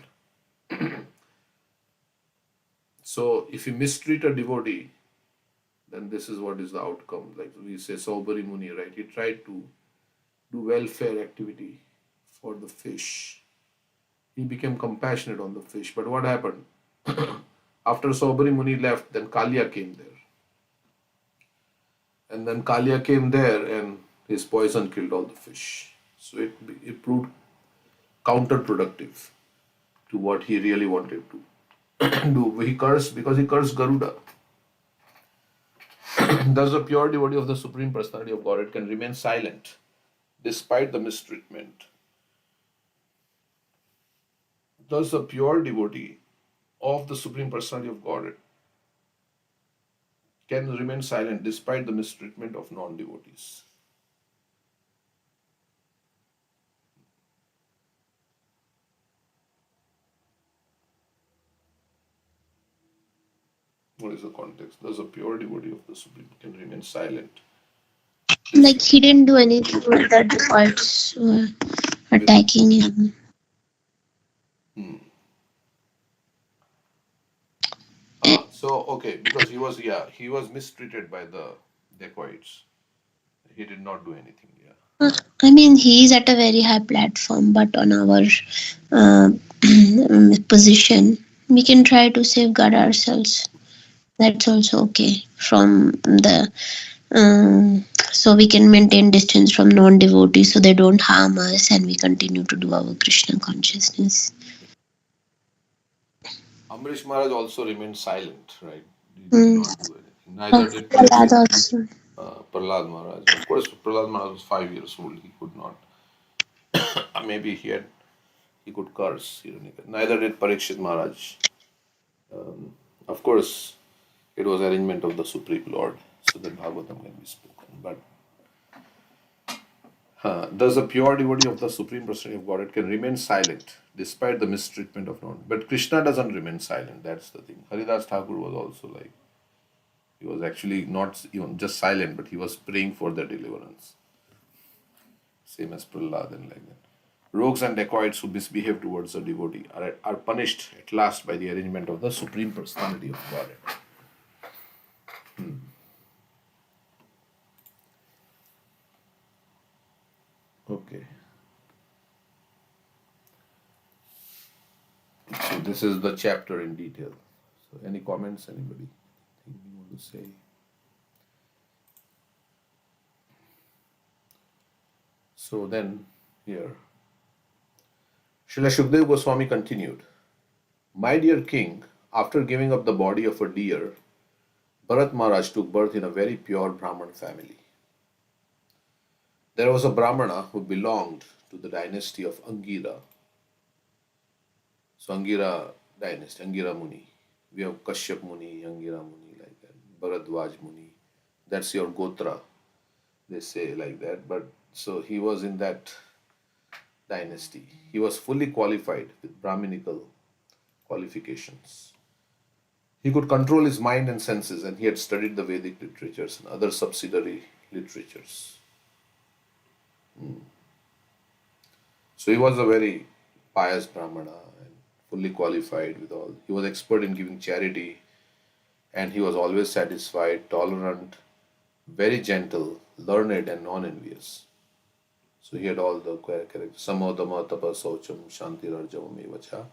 So if you mistreat a devotee, then this is what is the outcome. Like we say, Saubari Muni, right? He tried to do welfare activity for the fish. He became compassionate on the fish. But what happened? After Saubari Muni left, then Kalia came there. And then Kalia came there and his poison killed all the fish. So it proved counterproductive to what he really wanted to do. He cursed because he cursed Garuda. Thus, a pure devotee of the Supreme Personality of Godhead can remain silent despite the mistreatment. Thus, a pure devotee of the Supreme Personality of Godhead can remain silent despite the mistreatment of non devotees. What is the context? Does a pure devotee of the Supreme can remain silent Like despite he didn't do anything with the dacoits who were with attacking him. hmm. Eh, So okay, because he was mistreated by the dacoits. He did not do anything. I mean, he is at a very high platform, but on our uh, position, we can try to safeguard ourselves. That's also okay from the so we can maintain distance from non-devotees so they don't harm us and we continue to do our Krishna consciousness. Amrish Maharaj also remained silent, right? He did Mm. not do anything. Neither did Prahlad Parikshit also. Prahlad Maharaj. Of course, Prahlad Maharaj was 5 years old. He could not. Maybe he could curse. Neither did Parikshit Maharaj. Of course, it was arrangement of the Supreme Lord so that Bhagavatam can be spoken. But thus a pure devotee of the Supreme Personality of Godhead can remain silent despite the mistreatment of non. But Krishna doesn't remain silent. That's the thing. Haridas Thakur was also like, he was actually not even just silent, but he was praying for their deliverance. Same as Prahlad and like that. Rogues and dacoits who misbehave towards a devotee are punished at last by the arrangement of the Supreme Personality of Godhead. Okay. So this is the chapter in detail. So any comments, anybody? Anything you want to say? So then here, Srila Shukdev Goswami continued, My dear king, after giving up the body of a deer, Bharat Maharaj took birth in a very pure Brahman family. There was a Brahmana who belonged to the dynasty of Angira. So Angira dynasty, Angira Muni. We have Kashyap Muni, Angira Muni, like that. Bharadwaj Muni. That's your Gotra, they say like that. But so he was in that dynasty. He was fully qualified with Brahminical qualifications. He could control his mind and senses, and he had studied the Vedic literatures and other subsidiary literatures. So he was a very pious Brahmana and fully qualified with all. He was expert in giving charity, and he was always satisfied, tolerant, very gentle, learned, and non-envious. So he had all the characters. Samodama tapa saucham shanti rajam evacha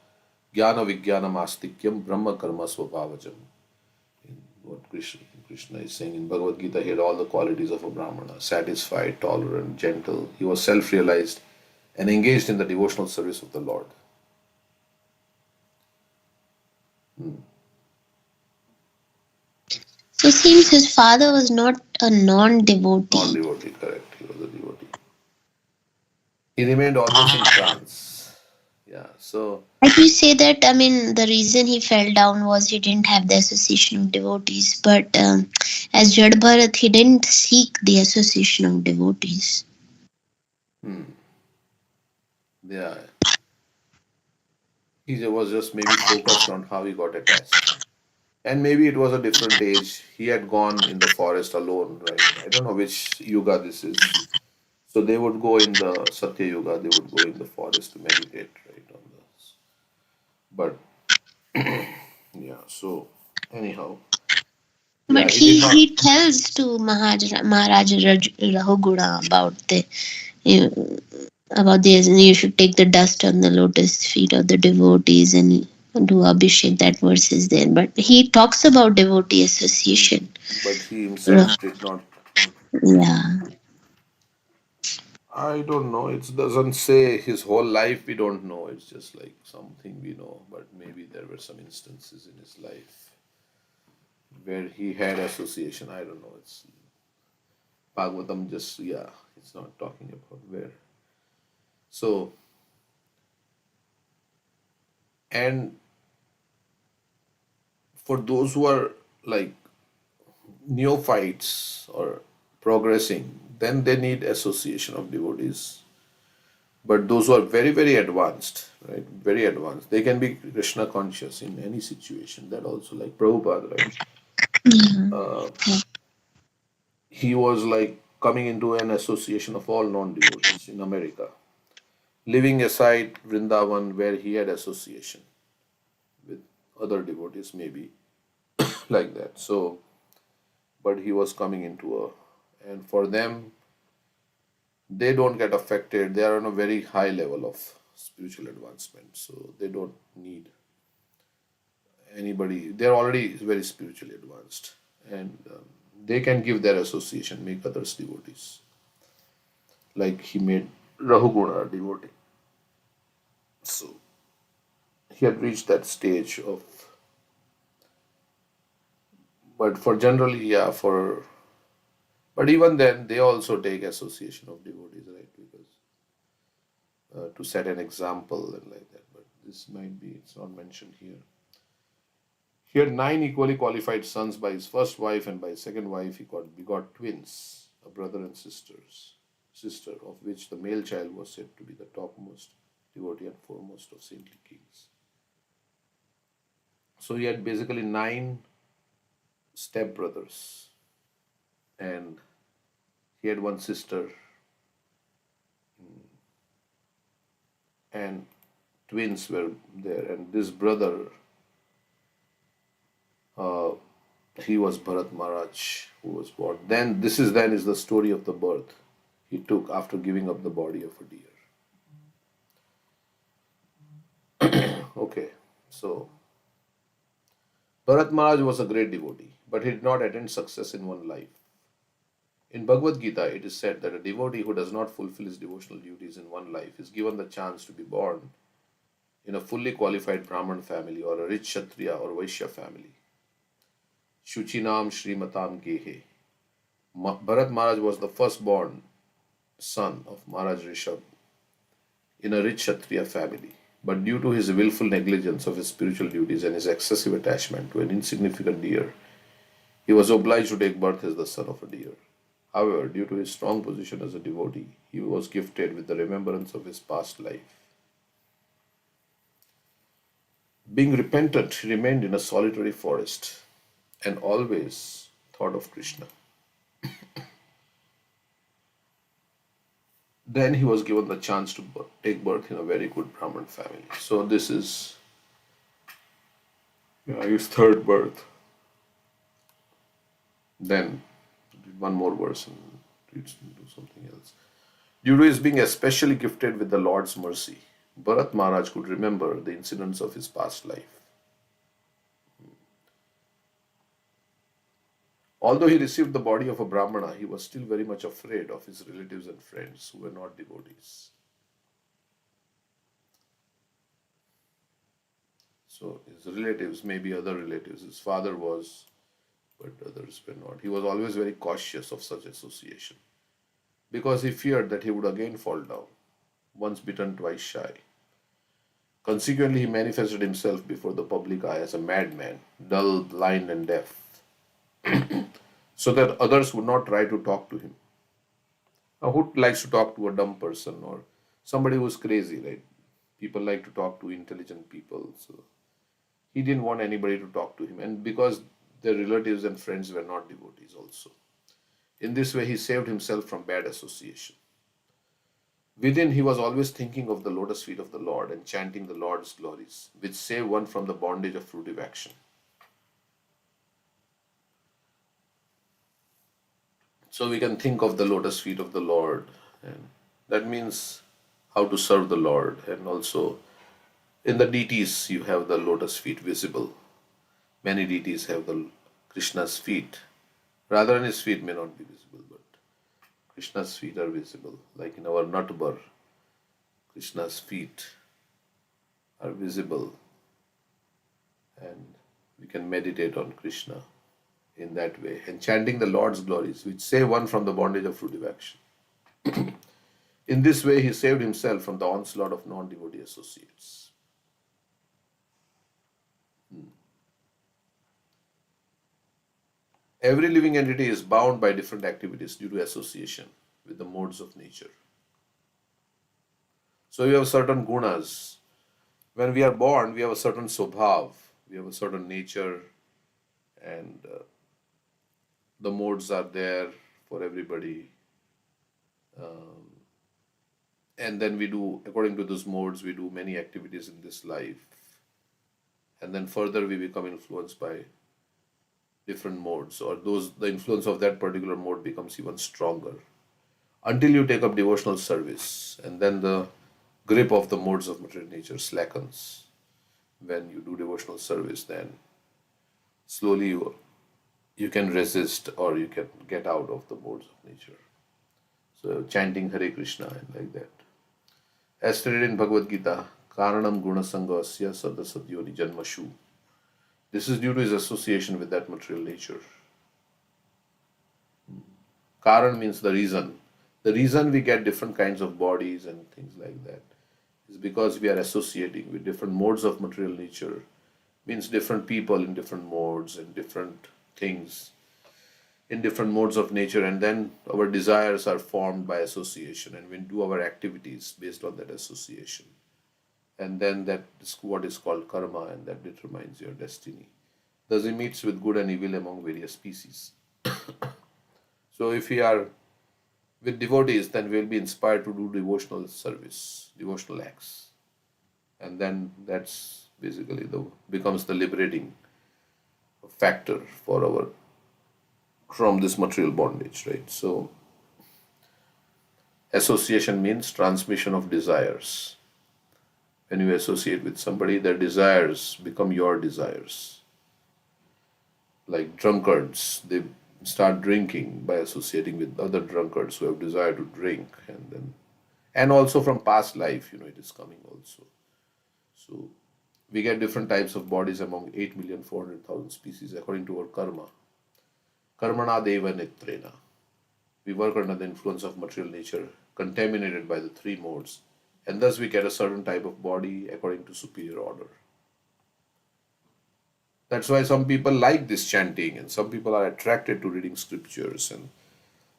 jnana vijnana mastikyam brahma karma svabhavajam. What Krishna is saying in Bhagavad Gita, he had all the qualities of a Brahmana, satisfied, tolerant, gentle. He was self-realized and engaged in the devotional service of the Lord. So it seems his father was not a non-devotee. Non-devotee, correct. He was a devotee. He remained always in trance. Yeah, so Like you say that, I mean, the reason he fell down was he didn't have the association of devotees. But as Jad Bharat, he didn't seek the association of devotees. yeah, he was just maybe focused on how he got attached. And maybe it was a different age. He had gone in the forest alone, right? I don't know which yuga this is. So they would go in the Satya Yuga, they would go in the forest to meditate, right? On this. But yeah, so anyhow, yeah, But he did not. he tells to Maharaja Rahuguna about this, and you should take the dust on the lotus feet of the devotees and do abhishek. That verse is there, but he talks about devotee association. But he Rah- himself did not. Yeah, I don't know. It doesn't say his whole life. We don't know. It's just like something we know. But maybe there were some instances in his life where he had association. I don't know. It's Bhagavatam. Just yeah, it's not talking about where. So and for those who are like neophytes or progressing, then they need association of devotees. But those who are very, very advanced, right, very advanced, they can be Krishna conscious in any situation. That also, like Prabhupada, right? Uh, he was like coming into an association of all non-devotees in America, leaving aside Vrindavan where he had association with other devotees, maybe like that. So, but he was coming into and for them, they don't get affected. They are on a very high level of spiritual advancement, so they don't need anybody. They're already very spiritually advanced, and they can give their association, make others devotees. Like he made Rahuguna a devotee. So he had reached that stage of, but for generally, yeah, for, but even then, they also take association of devotees, right? Because to set an example and like that. But this might be, it's not mentioned here. He had 9 equally qualified sons by his first wife, and by his second wife he begot twins, a brother and sister, of which the male child was said to be the topmost devotee and foremost of saintly kings. So he had basically 9 stepbrothers, and he had one sister, and twins were there. And this brother, uh, he was Bharat Maharaj, who was born. Then is the story of the birth he took after giving up the body of a deer. Okay, so Bharat Maharaj was a great devotee, but he did not attain success in one life. In Bhagavad Gita, it is said that a devotee who does not fulfill his devotional duties in one life is given the chance to be born in a fully qualified Brahman family or a rich Kshatriya or Vaishya family. Shuchinam Srimatam Gehe. Bharat Maharaj was the firstborn son of Maharaj Rishabh in a rich Kshatriya family. But due to his willful negligence of his spiritual duties and his excessive attachment to an insignificant deer, he was obliged to take birth as the son of a deer. However, due to his strong position as a devotee, he was gifted with the remembrance of his past life. Being repentant, he remained in a solitary forest and always thought of Krishna. Then he was given the chance to take birth in a very good Brahmin family. So this is, his third birth. Then one more verse and do something else. Due to his being especially gifted with the Lord's mercy, Bharat Maharaj could remember the incidents of his past life. Although he received the body of a Brahmana, he was still very much afraid of his relatives and friends who were not devotees. So his relatives, maybe other relatives, his father was, but others were not. He was always very cautious of such association because he feared that he would again fall down, once bitten, twice shy. Consequently, he manifested himself before the public eye as a madman, dull, blind, and deaf, so that others would not try to talk to him. Now, who likes to talk to a dumb person or somebody who's crazy, right? People like to talk to intelligent people. So he didn't want anybody to talk to him. And because their relatives and friends were not devotees also. In this way, he saved himself from bad association. Within, he was always thinking of the lotus feet of the Lord and chanting the Lord's glories, which save one from the bondage of fruitive action. So we can think of the lotus feet of the Lord, and that means how to serve the Lord. And also in the deities, you have the lotus feet visible. Many deities have the Krishna's feet. Radharani's feet may not be visible, but Krishna's feet are visible. Like in our Natbar, Krishna's feet are visible, and we can meditate on Krishna in that way and chanting the Lord's glories, which save one from the bondage of fruitive action. In this way, he saved himself from the onslaught of non-devotee associates. Every living entity is bound by different activities due to association with the modes of nature. So you have certain gunas. When we are born, we have a certain swabhav, we have a certain nature, and the modes are there for everybody. And then we do, according to those modes, we do many activities in this life. And then further we become influenced by different modes, or the influence of that particular mode becomes even stronger until you take up devotional service, and then the grip of the modes of material nature slackens. When you do devotional service, then slowly you can resist, or you can get out of the modes of nature. So chanting Hare Krishna and like that. As stated in Bhagavad Gita, Karanam Gunasangasya Sadasadyoni Janmashu. This is due to his association with that material nature. Karan means the reason. The reason we get different kinds of bodies and things like that is because we are associating with different modes of material nature. Means different people in different modes and different things in different modes of nature, and then our desires are formed by association, and we do our activities based on that association. And then that is what is called karma, and that determines your destiny. Thus, he meets with good and evil among various species. So, if we are with devotees, then we will be inspired to do devotional service, devotional acts, and then that's basically becomes the liberating factor for our from this material bondage, right? So, association means transmission of desires. When you associate with somebody, their desires become your desires. Like drunkards, they start drinking by associating with other drunkards who have desire to drink, and also from past life, it is coming also. So we get different types of bodies among 8,400,000 species according to our karma. Karmana deva netrena. We work under the influence of material nature, contaminated by the three modes, and thus we get a certain type of body according to superior order. That's why some people like this chanting, and some people are attracted to reading scriptures, and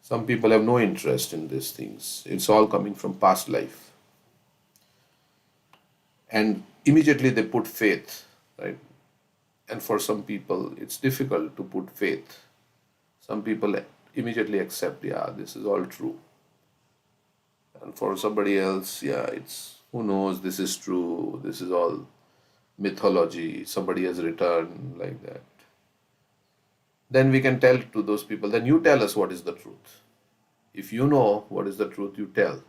some people have no interest in these things. It's all coming from past life. And immediately they put faith, right? And for some people, it's difficult to put faith. Some people immediately accept, yeah, this is all true. And for somebody else, yeah, it's, who knows, this is true, this is all mythology, somebody has written like that. Then we can tell to those people, then you tell us what is the truth. If you know what is the truth, you tell.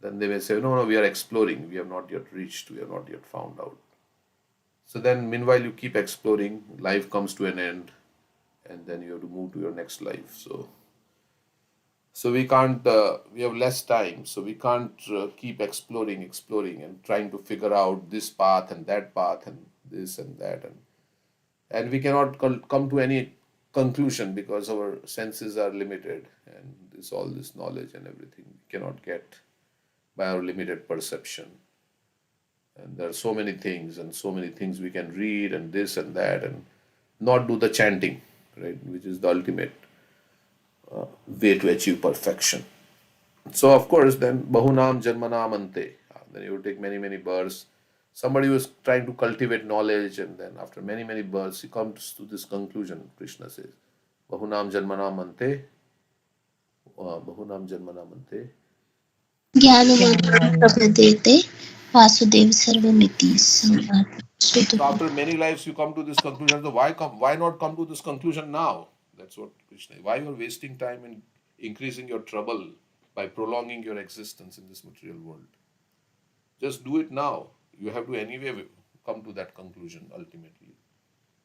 Then they may say, no, we are exploring, we have not yet reached, we have not yet found out. So then, meanwhile, you keep exploring, life comes to an end, and then you have to move to your next life. So we can't, we have less time, so we can't keep exploring, and trying to figure out this path and that path and this and that. And we cannot come to any conclusion because our senses are limited, and all this knowledge and everything we cannot get by our limited perception. And there are so many things we can read and this and that, and not do the chanting, right, which is the ultimate way to achieve perfection. So of course, then bahunam janmanam ante. Then you will take many births. Somebody who is trying to cultivate knowledge, and then after many births, he comes to this conclusion. Krishna says, bahunam janmanam ante, bahunam janmanam ante. Jnanam prapadete Vasudev Sarvamiti Samad. So after many lives, you come to this conclusion. So why not come to this conclusion now? That's what Krishna. Why you are wasting time in increasing your trouble by prolonging your existence in this material world? Just do it now. You have to anyway come to that conclusion ultimately.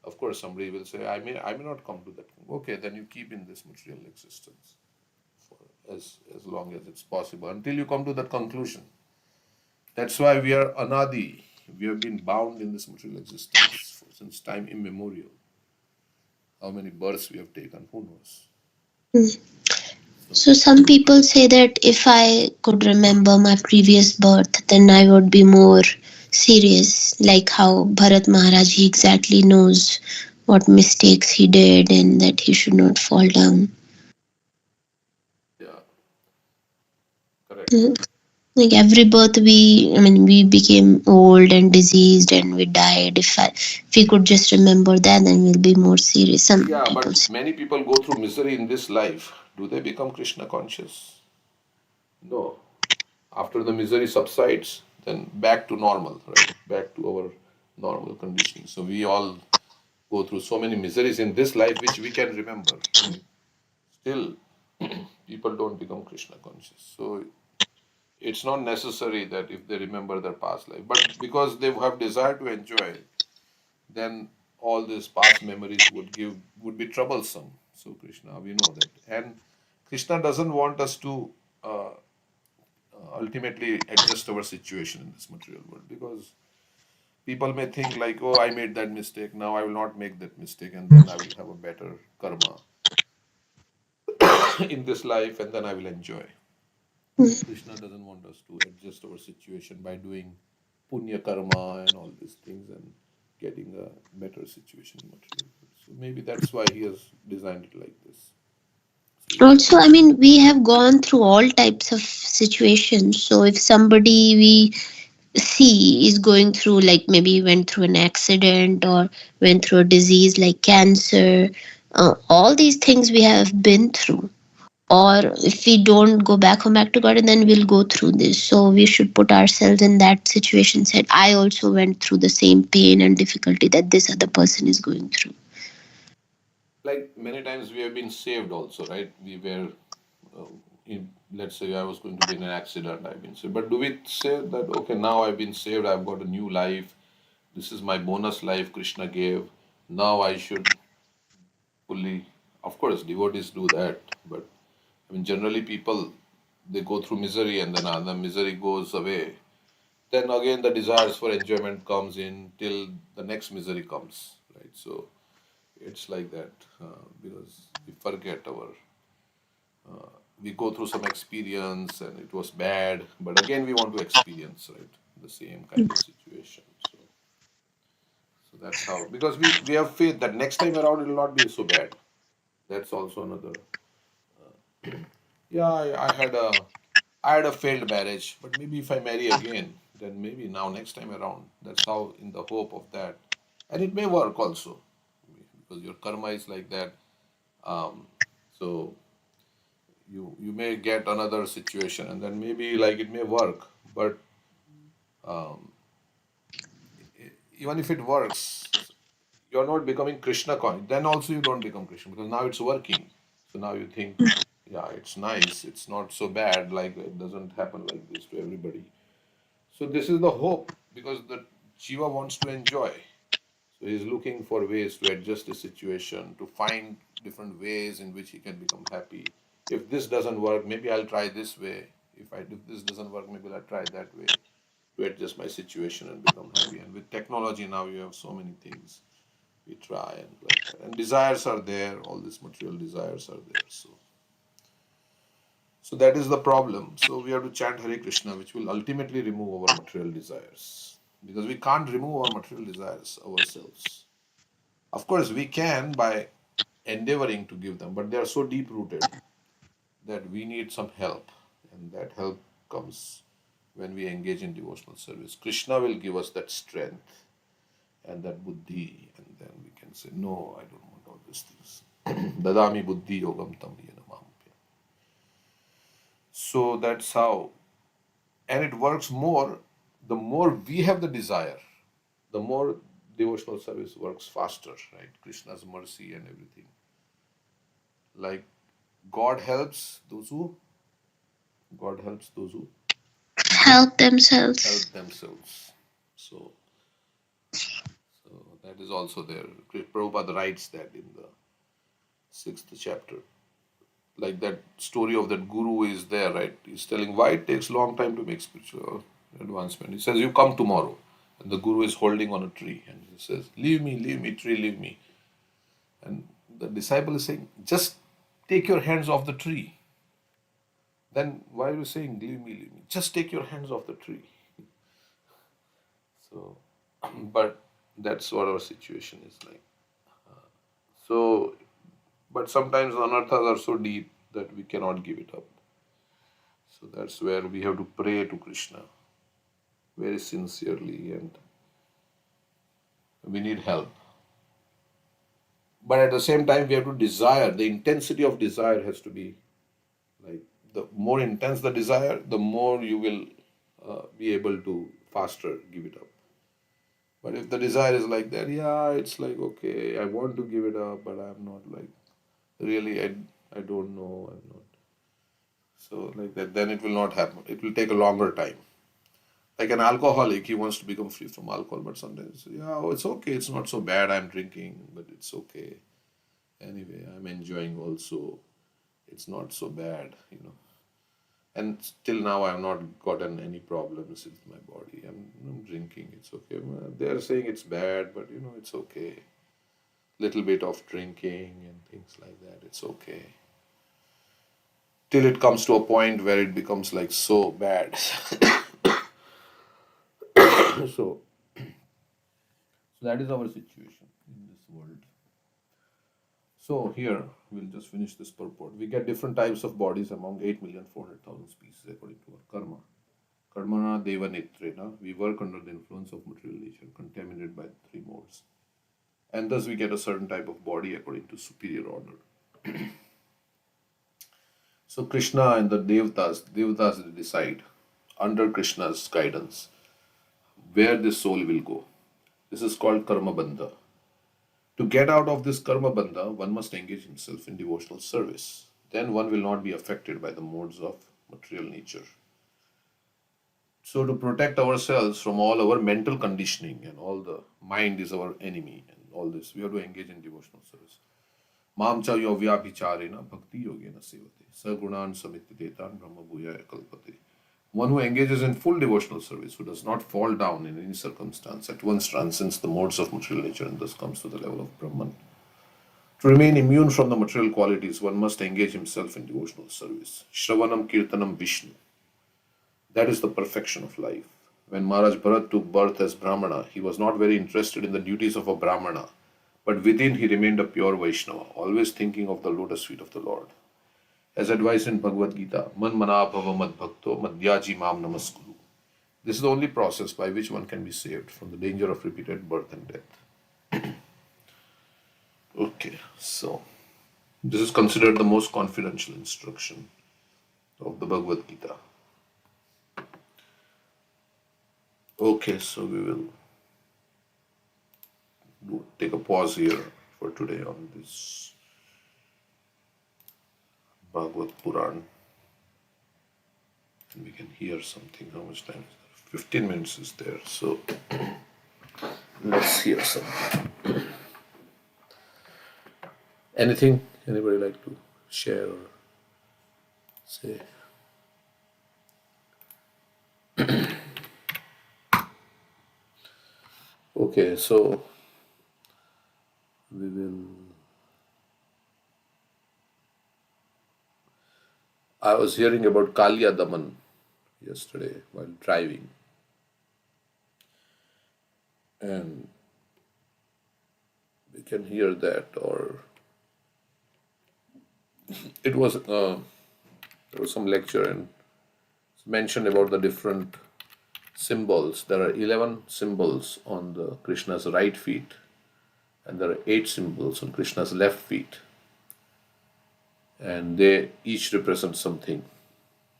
Of course, somebody will say, I may not come to that. Okay, then you keep in this material existence for as long as it's possible until you come to that conclusion. That's why we are anadi. We have been bound in this material existence since time immemorial. How many births we have taken, who knows? So some people say that if I could remember my previous birth, then I would be more serious, like how Bharat Maharaja, he exactly knows what mistakes he did and that he should not fall down. Yeah, correct. Like every birth, we became old and diseased and we died. If we could just remember that, then we'll be more serious. Some Yeah, people but say. many people go through misery in this life. Do they become Krishna conscious? No. After the misery subsides, then back to normal, right? Back to our normal conditioning. So we all go through so many miseries in this life which we can remember, right? Still, people don't become Krishna conscious. So it's not necessary that if they remember their past life, but because they have desire to enjoy, then all these past memories would be troublesome. So Krishna, we know that, and Krishna doesn't want us to uh, ultimately adjust our situation in this material world, because people may think like, oh, I made that mistake, now I will not make that mistake, and then I will have a better karma in this life, and then I will enjoy. Krishna doesn't want us to adjust our situation by doing punya karma and all these things and getting a better situation in material world. So maybe that's why he has designed it like this. So we should Also, we have gone through all types of situations. So if somebody we see is going through, like maybe went through an accident or went through a disease like cancer, all these things we have been through. Or if we don't go back home back to God, and then we'll go through this. So we should put ourselves in that situation. Said I also went through the same pain and difficulty that this other person is going through. like many times we have been saved also, right? We were uh, in, let's say I was going to be in an accident, I've been saved. But do we say that okay, now I've been saved, I've got a new life, this is my bonus life Krishna gave, now I should fully, of course devotees do that, but I mean generally people, they go through misery and then the misery goes away, then again the desires for enjoyment comes in till the next misery comes, right? So it's like that, because we forget our, we go through some experience and it was bad, but again we want to experience, right, the same kind of situation. So that's how, because we have faith that next time around it will not be so bad. That's also another. Yeah, I had a failed marriage, but maybe if I marry again, then maybe now next time around. That's how, in the hope of that, and it may work also, because your karma is like that. Um, so you may get another situation, and then maybe like it may work, but even if it works, you're not becoming Krishna conscious. Then also you don't become Krishna, because now it's working. So now you think, yeah, it's nice. It's not so bad. Like it doesn't happen like this to everybody. So this is the hope, because the Jiva wants to enjoy. So he's looking for ways to adjust the situation, to find different ways in which he can become happy. If this doesn't work, maybe I'll try this way. If this doesn't work, maybe I'll try that way to adjust my situation and become happy. And with technology now, you have so many things we try and like that. And desires are there. All these material desires are there. So that is the problem. So we have to chant Hare Krishna, which will ultimately remove our material desires, because we can't remove our material desires ourselves. Of course, we can by endeavoring to give them, but they are so deep rooted that we need some help, and that help comes when we engage in devotional service. Krishna will give us that strength and that buddhi, and then we can say, no, I don't want all these things. Dadami buddhi yogam tam yena maham. So that's how, and it works more. The more we have the desire, the more devotional service works faster, right? Krishna's mercy and everything. Like God helps those who God helps those who Help themselves. help themselves. So, so that is also there. Prabhupada writes that in the sixth chapter. Like that story of that guru is there, right? He's telling why it takes long time to make spiritual advancement. He says, you come tomorrow. And the guru is holding on a tree. And he says, leave me, tree, leave me. And the disciple is saying, just take your hands off the tree. Then why are you saying, leave me? Just take your hands off the tree. So, but that's what our situation is like. So, but sometimes the anarthas are so deep that we cannot give it up. So that's where we have to pray to Krishna very sincerely, and we need help. But at the same time, we have to desire. The intensity of desire has to be like, the more intense the desire, the more you will be able to faster give it up. But if the desire is like that, yeah, it's like, okay, I want to give it up, but I'm not like, really, I don't know, I'm not. So like that, then it will not happen. It will take a longer time. Like an alcoholic, he wants to become free from alcohol, but sometimes, yeah, oh, it's okay, it's not so bad, I'm drinking, but it's okay. Anyway, I'm enjoying also. It's not so bad. And till now, I've not gotten any problems with my body. I'm drinking, it's okay. They're saying it's bad, but it's okay. Little bit of drinking and things like that, it's okay. Till it comes to a point where it becomes like so bad. So that is our situation in this world. So here we'll just finish this purport. We get different types of bodies among 8,400,000 species according to our karma. Karmana deva netrena. We work under the influence of material nature, contaminated by the three modes. And thus we get a certain type of body according to superior order. So Krishna and the Devatas decide under Krishna's guidance where this soul will go. This is called karma bandha. To get out of this karma bandha, one must engage himself in devotional service. Then one will not be affected by the modes of material nature. So to protect ourselves from all our mental conditioning and all the mind is our enemy and all this, we have to engage in devotional service. Mam cha yovyabhicharena bhakti yogena sevate sagunan samititetan brahma bhuyaya kalpate. One who engages in full devotional service, who does not fall down in any circumstance, at once transcends the modes of material nature and thus comes to the level of Brahman. To remain immune from the material qualities, one must engage himself in devotional service. Shravanam Kirtanam Vishnu. That is the perfection of life. When Maharaj Bharat took birth as Brahmana, he was not very interested in the duties of a Brahmana, but within he remained a pure Vaishnava, always thinking of the lotus feet of the Lord. As advised in Bhagavad Gita, Man mana bhava mad bhakto madhyaji mam namaskuru. This is the only process by which one can be saved from the danger of repeated birth and death. Okay, so this is considered the most confidential instruction of the Bhagavad Gita. Okay, so we will take a pause here for today on this Bhagavad Puran. And we can hear something. How much time is there? 15 minutes is there. So let's hear something. Anything anybody like to share or say? Okay, so we will. I was hearing about Kalya Daman yesterday while driving, and we can hear that. Or it was there was some lecture and it's mentioned about the different symbols. There are 11 symbols on the Krishna's right feet, and there are 8 symbols on Krishna's left feet, and they each represent something.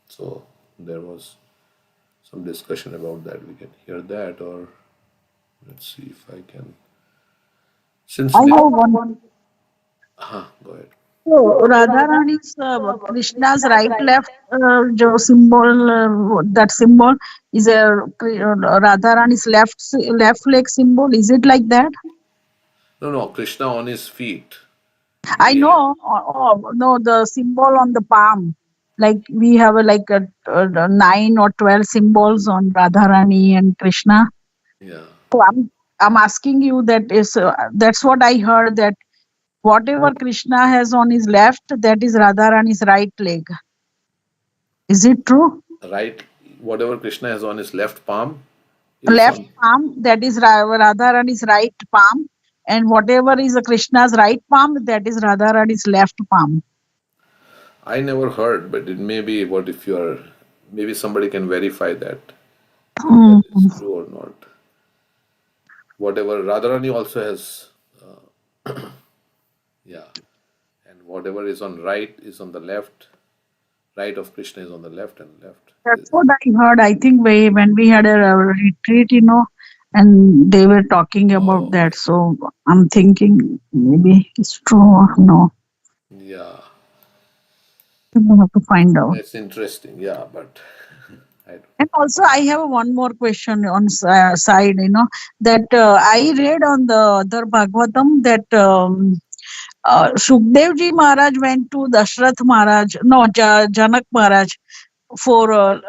So there was some discussion about that. We can hear that, or let's see if I can. Since I they, have one. go ahead. So Radharani's Krishna's right left jo symbol that symbol is a Radharani's left leg symbol. Is it like that? No, Krishna on his feet. I He had, know. Oh, no, the symbol on the palm. Like we have like a 9 or 12 symbols on Radharani and Krishna. yeah, So I'm asking you that is that's what I heard, that whatever Krishna has on his left, that is Radharani's right leg. Is it true? right. Whatever Krishna has on his left palm is Left on. palm, that is Radharani's right palm, and whatever is Krishna's right palm, that is Radharani's left palm. I never heard, but it may be. What if you are maybe somebody can verify that if that Mm. is true or not. Whatever Radharani also has, yeah, and whatever is on right is on the left. Right of Krishna is on the left, and left That's is. what I heard. I think when we had a retreat, and they were talking about Oh, that. okay. So I'm thinking maybe it's true or no. Yeah, We have to find out. it's interesting. Yeah, but I don't. And also, I have one more question on side. That I read on the other Bhagavatam that Shukdev ji Maharaj went to Dashrath Maharaj, no, Janak Maharaj for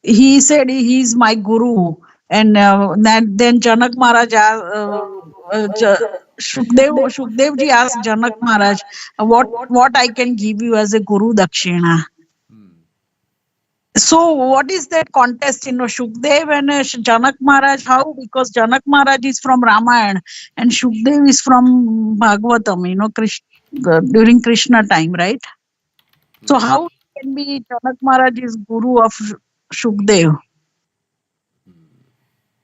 he said he is my guru, and then Janak Maharaj Shukdev ji asked Janak Maharaj, what I can give you as a guru dakshina. So what is that contest? Shukdev and Janak Maharaj. How? Because Janak Maharaj is from Ramayana and Shukdev is from Bhagavatam. During Krishna time, right? So how can be Janak Maharaj is guru of Shukdev?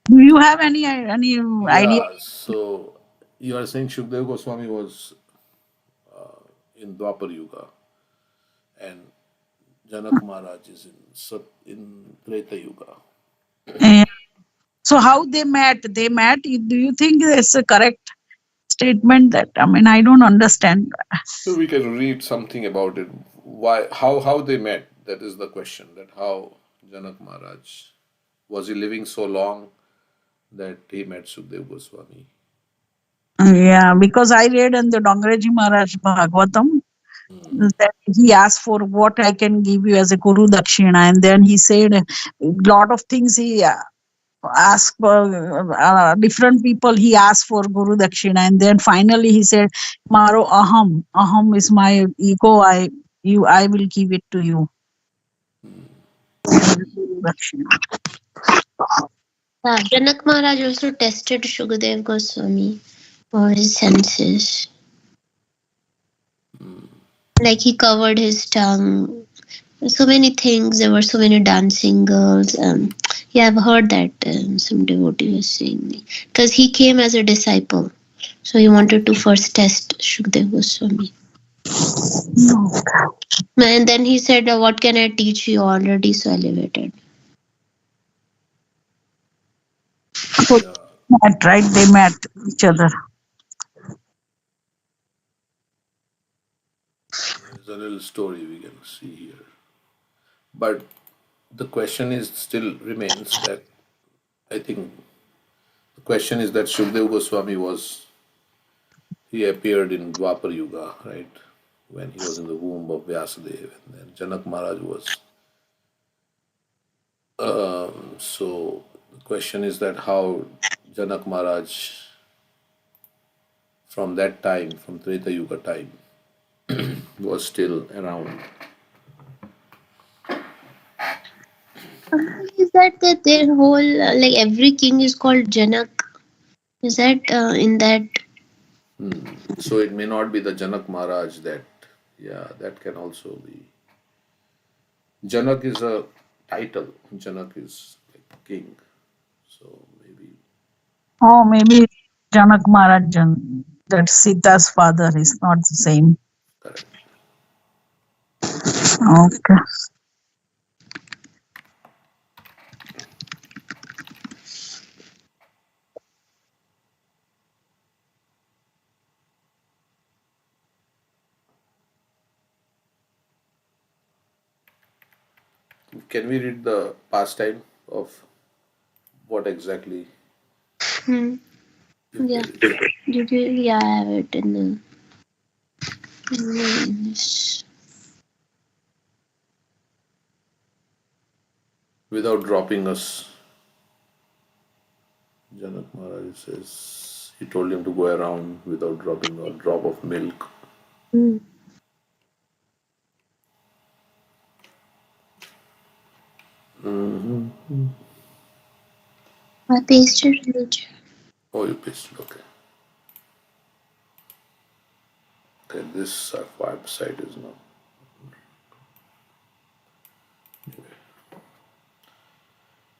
Do you have any idea? Yeah, so you are saying Shukdev Goswami was in Dwapar Yuga, and Janak Maharaj is in Treta Yuga. Uh, so how they met? They met. Do you think it's a correct statement? That I don't understand. So we can read something about it. Why? How they met? That is the question. That how Janak Maharaj was he living so long that he met Shukdev Goswami? Yeah, because I read in the Dongreji Maharaj Bhagavatam that he asked for what I can give you as a Guru Dakshina, and then he said a lot of things he asked for different people. He asked for Guru Dakshina, and then finally he said, "Maro aham is my ego. I will give it to you." Guru Dakshina. Janak Maharaj also tested Shukadev Goswami for his senses. Like he covered his tongue. So many things. There were so many dancing girls. Yeah, I've heard that some devotee was saying. Because he came as a disciple. So he wanted to first test Shukadev Goswami. No. And then he said, what can I teach you? Already so elevated. So Yeah, met, right? They met each other. there's a little story we can see here. But the question is still remains that I think the question is that Shukdev Goswami he appeared in Dwapar Yuga, right? When he was in the womb of Vyasadeva, and then Janak Maharaj was. So the question is that how Janak Maharaj from that time, from Treta Yuga time, was still around. Is that their whole, like every king is called Janak? Is that in that? So it may not be the Janak Maharaj that, yeah, that can also be. Janak is a title. Janak is like king. So maybe Oh, maybe Janak Maharaj, that Sita's father, is not the same. correct. Okay. Can we read the pastime of what exactly, Hmm. if Yeah. there is? Yeah, I have it in Without dropping us, Janak Maharaj says he told him to go around without dropping a drop of milk. the. I pasted in the chat. Oh, you pasted. Okay. Okay, this website is not.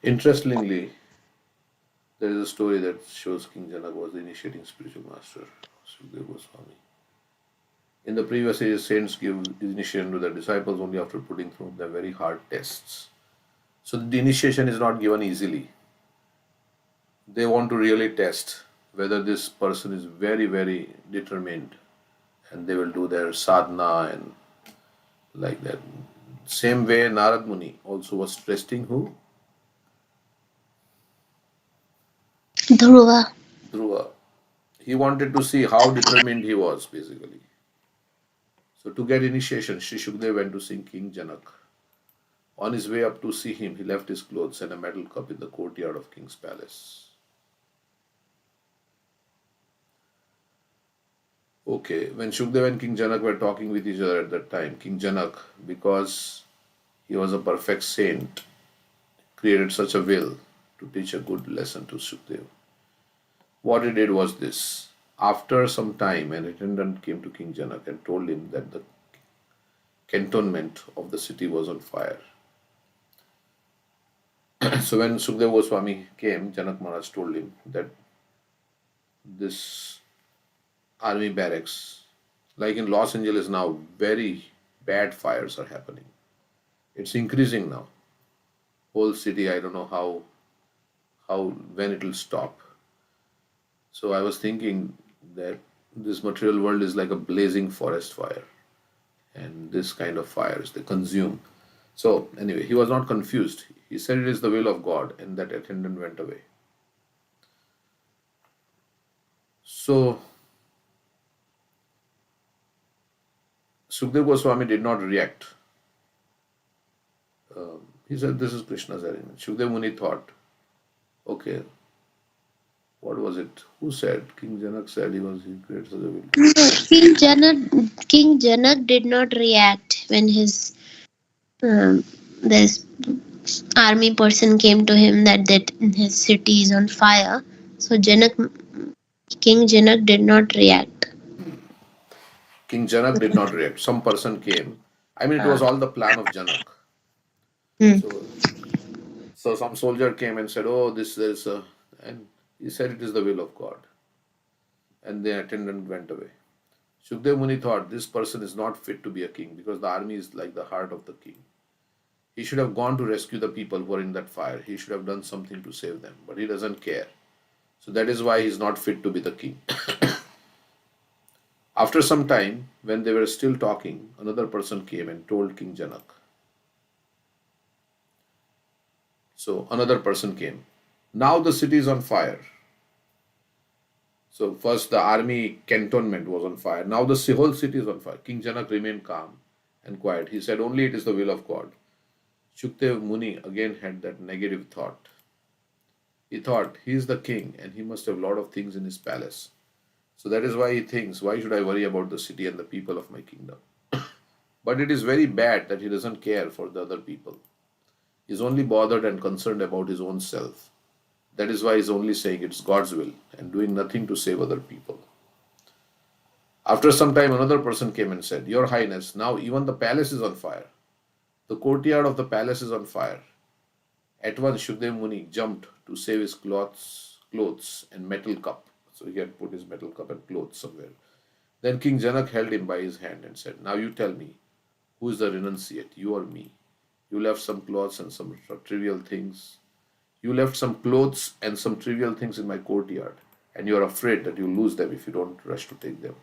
Interestingly, there is a story that shows King Janak was the initiating spiritual master, Sukadeva Goswami. In the previous ages, saints give initiation to their disciples only after putting through the very hard tests. So the initiation is not given easily. They want to really test whether this person is very, very determined, and they will do their sadhana and like that. Same way, Narad Muni also was testing who? Dhruva. Dhruva. He wanted to see how determined he was, basically. So to get initiation, Sri Shukdev went to see King Janak. On his way up to see him, he left his clothes and a metal cup in the courtyard of King's palace. Okay, when Shukdev and King Janak were talking with each other at that time, King Janak, because he was a perfect saint, created such a will to teach a good lesson to Shukdev. What he did was this. After some time, an attendant came to King Janak and told him that the cantonment of the city was on fire. So when Sukadeva Goswami came, Janak Maharaj told him that this army barracks, like in Los Angeles now, very bad fires are happening. It's increasing now. Whole city, I don't know when it will stop. So I was thinking that this material world is like a blazing forest fire, and this kind of fires they consume. So anyway, he was not confused. He said it is the will of God, and that attendant went away. So Sukadeva Goswami did not react. He said, "This is Krishna's arrangement." Shukdev Muni thought, okay, what was it? Who said? King Janak said he created such a will. King Janak did not react when this army person came to him that his city is on fire. So King Janak did not react. King Janak did not react. Some person came. I mean, it was all the plan of Janak. Hmm. So some soldier came and said, "Oh, this is," and he said, "It is the will of God." And the attendant went away. Shukdev Muni thought this person is not fit to be a king because the army is like the heart of the king. He should have gone to rescue the people who were in that fire. He should have done something to save them, but he doesn't care. So that is why he's not fit to be the king. After some time, when they were still talking, another person came and told King Janak. So another person came. Now the city is on fire. So first the army cantonment was on fire. Now the whole city is on fire. King Janak remained calm and quiet. He said, only it is the will of God. Shukdev Muni again had that negative thought. He thought, he is the king and he must have a lot of things in his palace. So that is why he thinks, why should I worry about the city and the people of my kingdom? But it is very bad that he doesn't care for the other people. He is only bothered and concerned about his own self. That is why he is only saying it's God's will and doing nothing to save other people. After some time, another person came and said, Your Highness, now even the palace is on fire. The courtyard of the palace is on fire. At once, Shukdev Muni jumped to save his clothes and metal cup. So he had put his metal cup and clothes somewhere. Then King Janak held him by his hand and said, Now you tell me, who is the renunciate, you or me? You left some clothes and some trivial things. You left some clothes and some trivial things in my courtyard, and you are afraid that you lose them if you don't rush to take them.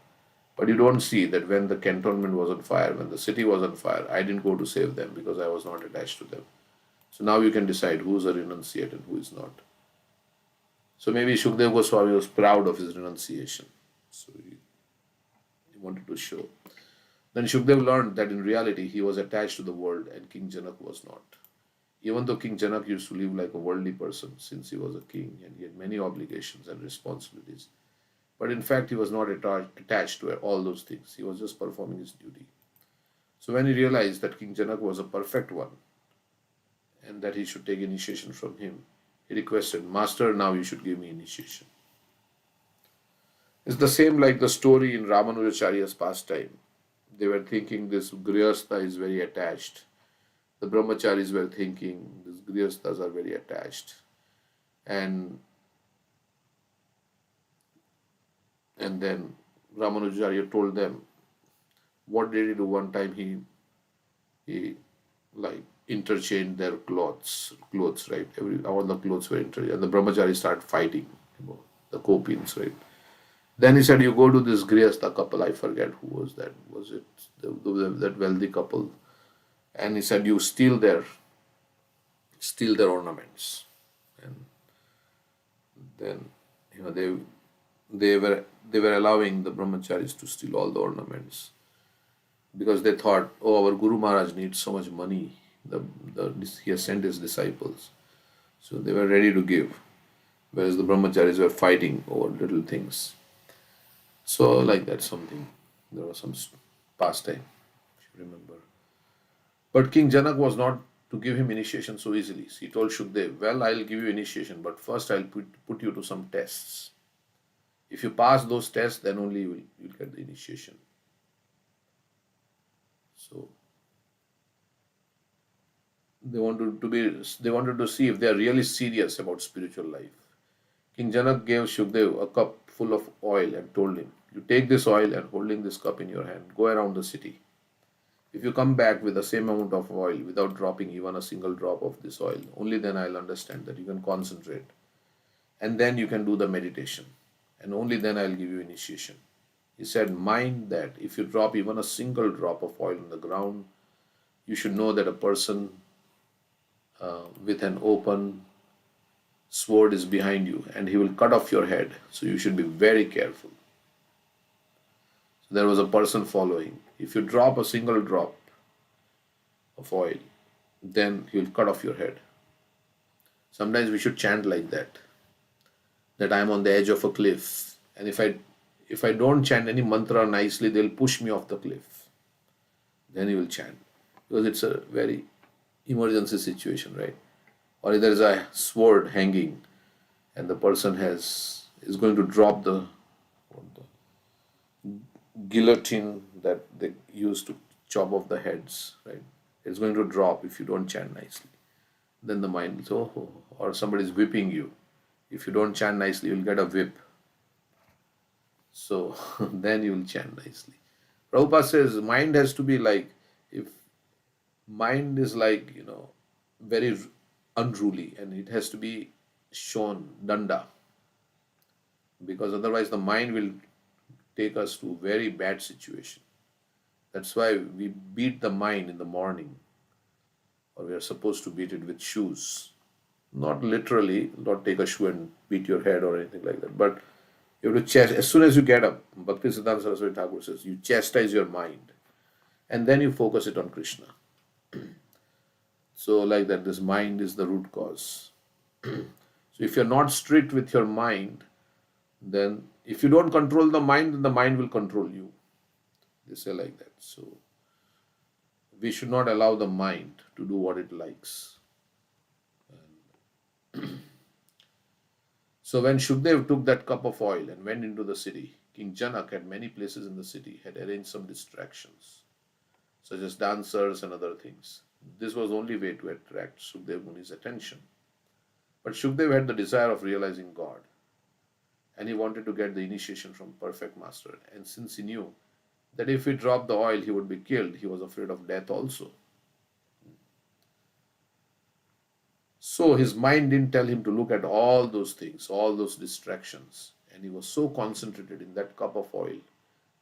But you don't see that when the cantonment was on fire, when the city was on fire, I didn't go to save them because I was not attached to them. So now you can decide who is a renunciate and who is not. So maybe Shukdev Goswami was proud of his renunciation. So he wanted to show. Then Shukdev learned that in reality he was attached to the world and King Janak was not. Even though King Janak used to live like a worldly person since he was a king and he had many obligations and responsibilities, but in fact he was not attached to all those things. He was just performing his duty. So when he realized that King Janak was a perfect one and that he should take initiation from him, he requested, Master, now you should give me initiation. It's the same like the story in Ramanujacharya's pastime. They were thinking this Grihastha is very attached the brahmacharis were thinking these grihasthas are very attached, and then Ramanujacharya told them what did he do one time. He like interchanged their clothes, right? All the clothes were interchanged, and the brahmacharis started fighting, the copines, right? Then he said, "You go to this grihastha couple. I forget who was that. Was it that wealthy couple?" And he said, "You steal their ornaments." And then they were allowing the brahmacharis to steal all the ornaments because they thought, "Oh, our Guru Maharaj needs so much money. He has sent his disciples." So they were ready to give, whereas the brahmacharis were fighting over little things. So like that something, there was some pastime, if you remember. But King Janak was not to give him initiation so easily. So he told Shukdev, "Well, I'll give you initiation, but first I'll put you to some tests. If you pass those tests, then only you'll get the initiation." So they wanted to see if they are really serious about spiritual life. King Janak gave Shukdev a cup full of oil and told him, "You take this oil and holding this cup in your hand, go around the city. If you come back with the same amount of oil without dropping even a single drop of this oil, only then I'll understand that you can concentrate. And then you can do the meditation. And only then I'll give you initiation." He said, "Mind that if you drop even a single drop of oil on the ground, you should know that a person with an open sword is behind you and he will cut off your head. So you should be very careful." So there was a person following. If you drop a single drop of oil, then he will cut off your head. Sometimes we should chant like that I am on the edge of a cliff, and if I don't chant any mantra nicely, they'll push me off the cliff. Then you will chant, because it's a very emergency situation, right? Or there is a sword hanging, and the person is going to drop the guillotine that they use to chop off the heads, right? It's going to drop if you don't chant nicely. Then the mind is, oh, or somebody is whipping you. If you don't chant nicely, you'll get a whip. So then you will chant nicely. Prabhupada says mind has to be like, if mind is like, very unruly, and it has to be shown danda, because otherwise the mind will take us to very bad situation. That's why we beat the mind in the morning, or we are supposed to beat it with shoes. Not literally, not take a shoe and beat your head or anything like that, but you have to as soon as you get up, Bhakti Siddhanta Saraswati Thakur says, you chastise your mind and then you focus it on Krishna. So like that, this mind is the root cause. So if you're not strict with your mind, then if you don't control the mind, then the mind will control you. They say like that. So we should not allow the mind to do what it likes. So when Shukdev took that cup of oil and went into the city, King Janak at many places in the city had arranged some distractions, such as dancers and other things. This was the only way to attract Shukdev Muni's attention. But Shukdev had the desire of realizing God, and he wanted to get the initiation from perfect master. And since he knew that if he dropped the oil he would be killed, he was afraid of death also. So his mind didn't tell him to look at all those things, all those distractions. And he was so concentrated in that cup of oil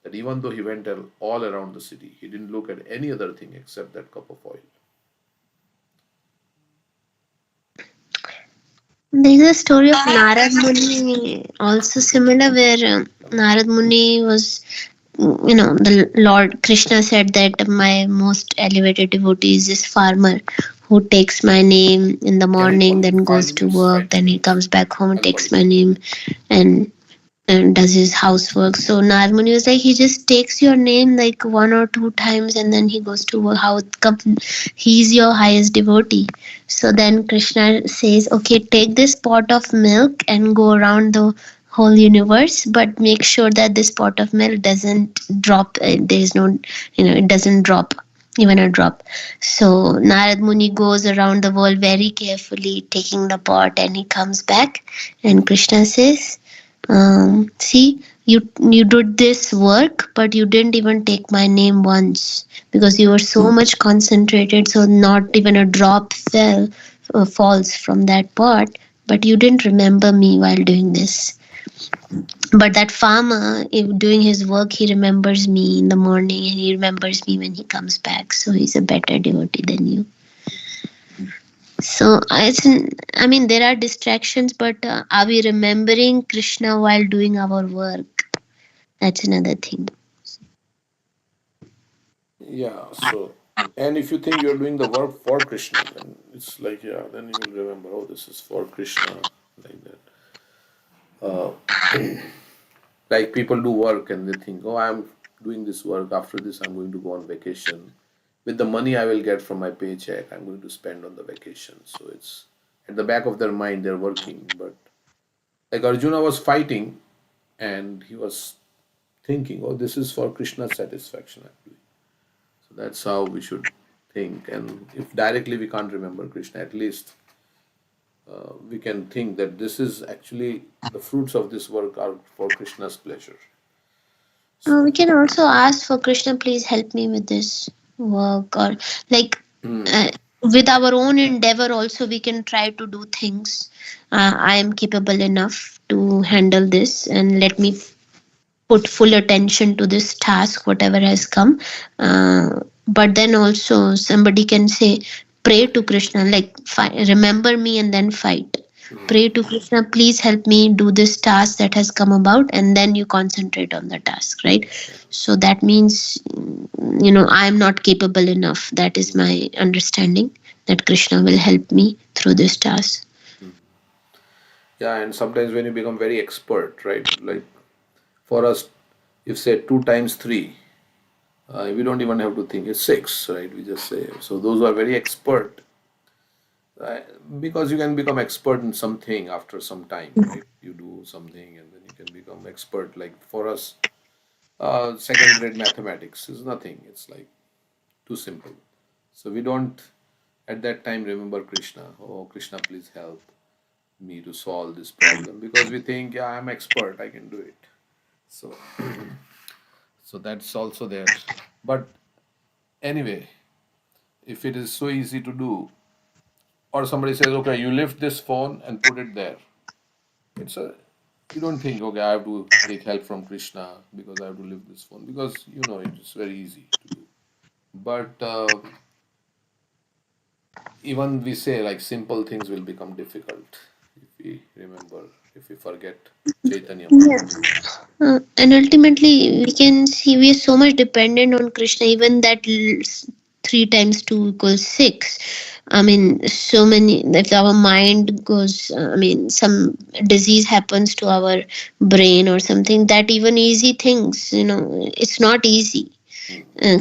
that even though he went all around the city, he didn't look at any other thing except that cup of oil. There is a story of Narad Muni, also similar, where Narad Muni was, the Lord Krishna said that my most elevated devotee is this farmer who takes my name in the morning, then goes to work, then he comes back home and takes my name and does his housework. So Narad Muni was like, he just takes your name like 1 or 2 times and then he goes to work. How come he's your highest devotee? So then Krishna says, okay, take this pot of milk and go around the whole universe, but make sure that this pot of milk doesn't drop. There is no, it doesn't drop. even a drop. So Narad Muni goes around the world very carefully, taking the pot, and he comes back, and Krishna says, "See, you did this work, but you didn't even take my name once because you were so much concentrated, so not even a drop falls from that pot. But you didn't remember me while doing this." But that farmer, if doing his work, he remembers me in the morning and he remembers me when he comes back. So he's a better devotee than you. So I mean, there are distractions, but are we remembering Krishna while doing our work? That's another thing. Yeah, so, and if you think you're doing the work for Krishna, then it's like, yeah, then you will remember, oh, this is for Krishna, like that. Like people do work and they think, oh, I'm doing this work. After this, I'm going to go on vacation. With the money I will get from my paycheck, I'm going to spend on the vacation. So it's at the back of their mind, they're working. But like Arjuna was fighting and he was thinking, oh, this is for Krishna's satisfaction, actually. So that's how we should think. And if directly we can't remember Krishna, at least we can think that this is actually the fruits of this work are for Krishna's pleasure. We So, can also ask for Krishna, please help me with this work, or like uh, with our own endeavor, also we can try to do things. I am capable enough to handle this, and let me put full attention to this task, whatever has come. But then also somebody can say, pray to Krishna, like remember me and then fight. Pray to Krishna, please help me do this task that has come about, and then you concentrate on the task, right? So that means, I'm not capable enough. That is my understanding, that Krishna will help me through this task. yeah, and sometimes when you become very expert, right? Like for us, if say 2 times 3, we don't even have to think it's 6, right? We just say. So those who are very expert, right? Because you can become expert in something after some time, right? You do something and then you can become expert. Like for us, second grade mathematics is nothing. It's like too simple. So we don't at that time remember Krishna. Oh, Krishna, please help me to solve this problem because we think, yeah, I'm expert, I can do it. So, so that's also there. But anyway, if it is so easy to do, or somebody says, okay, you lift this phone and put it there. It's a you don't think, okay, I have to take help from Krishna because I have to lift this phone because you know it's very easy to do. But even we say like simple things will become difficult if we remember, if we forget Chaitanya Mahaprabhu. And ultimately, we can see we are so much dependent on Krishna, even that 3 times 2 equals 6. I mean, so many, if our mind goes, I mean, some disease happens to our brain or something, that even easy things, it's not easy.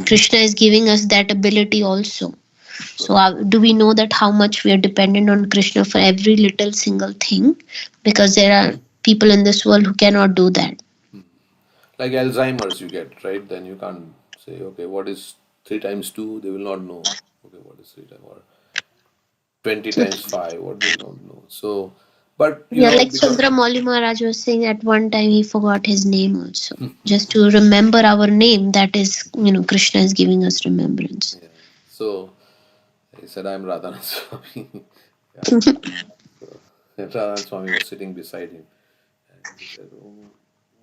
Krishna is giving us that ability also. So, do we know that how much we are dependent on Krishna for every little single thing? Because there are people in this world who cannot do that. Like Alzheimer's, you get, right? Then you can't say, okay, what is 3 times 2? They will not know. Okay, what is 3 times or 20 times 5? What they don't know. So, but Yeah, like because Sundaramali Maharaj was saying, at one time he forgot his name also. Just to remember our name, that is, Krishna is giving us remembrance. yeah, so he said, I'm Radhanath Swami. Yeah. So Radhanath Swami was sitting beside him, and he said, oh,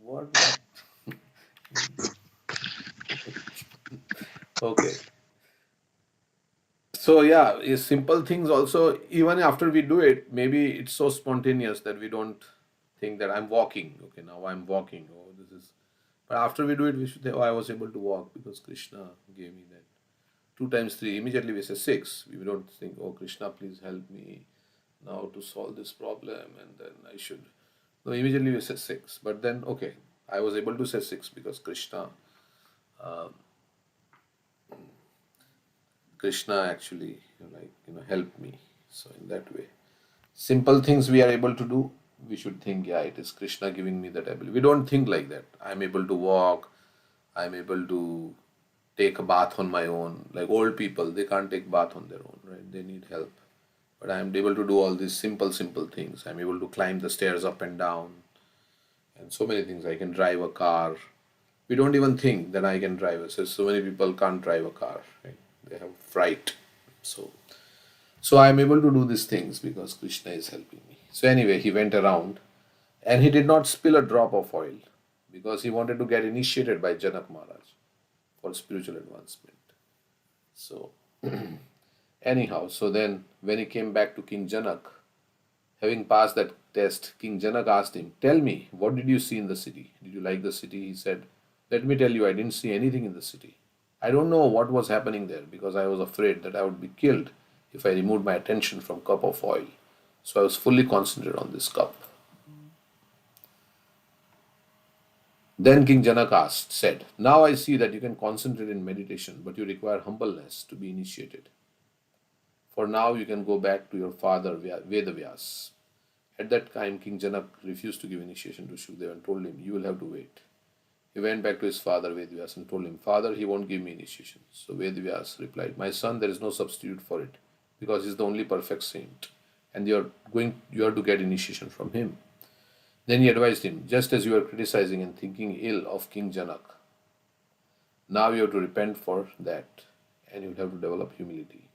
what? Okay. So yeah, simple things also, even after we do it, maybe it's so spontaneous that we don't think that I'm walking. Okay, now I'm walking. Oh, this is. But after we do it, we should say, oh, I was able to walk because Krishna gave me that. 2 times 3, immediately we say 6. We don't think, oh, Krishna, please help me now to solve this problem, and then I should. No, immediately we say 6. But then, okay, I was able to say 6 because Krishna actually, helped me. So in that way, simple things we are able to do, we should think, yeah, it is Krishna giving me that ability. We don't think like that. I'm able to walk. I'm able to take a bath on my own. Like old people, they can't take bath on their own, right? They need help. But I'm able to do all these simple things. I'm able to climb the stairs up and down, and so many things. I can drive a car. We don't even think that I can drive. So many people can't drive a car, right? They have fright. So I'm able to do these things because Krishna is helping me. So anyway, he went around and he did not spill a drop of oil because he wanted to get initiated by Janak Maharaj for spiritual advancement. So anyhow, so then when he came back to King Janak, having passed that test, King Janak asked him, "Tell me, what did you see in the city? Did you like the city?" He said, "Let me tell you, I didn't see anything in the city. I don't know what was happening there because I was afraid that I would be killed if I removed my attention from cup of oil. So I was fully concentrated on this cup." Then King Janak said, "Now I see that you can concentrate in meditation, but you require humbleness to be initiated. For now you can go back to your father Vedavyas." At that time, King Janak refused to give initiation to Shukadeva and told him, "You will have to wait." He went back to his father Vedavyas and told him, "Father, he won't give me initiation." So Vedavyas replied, "My son, there is no substitute for it because he is the only perfect saint, and you are to get initiation from him." Then he advised him, "Just as you are criticizing and thinking ill of King Janak, now you have to repent for that, and you have to develop humility."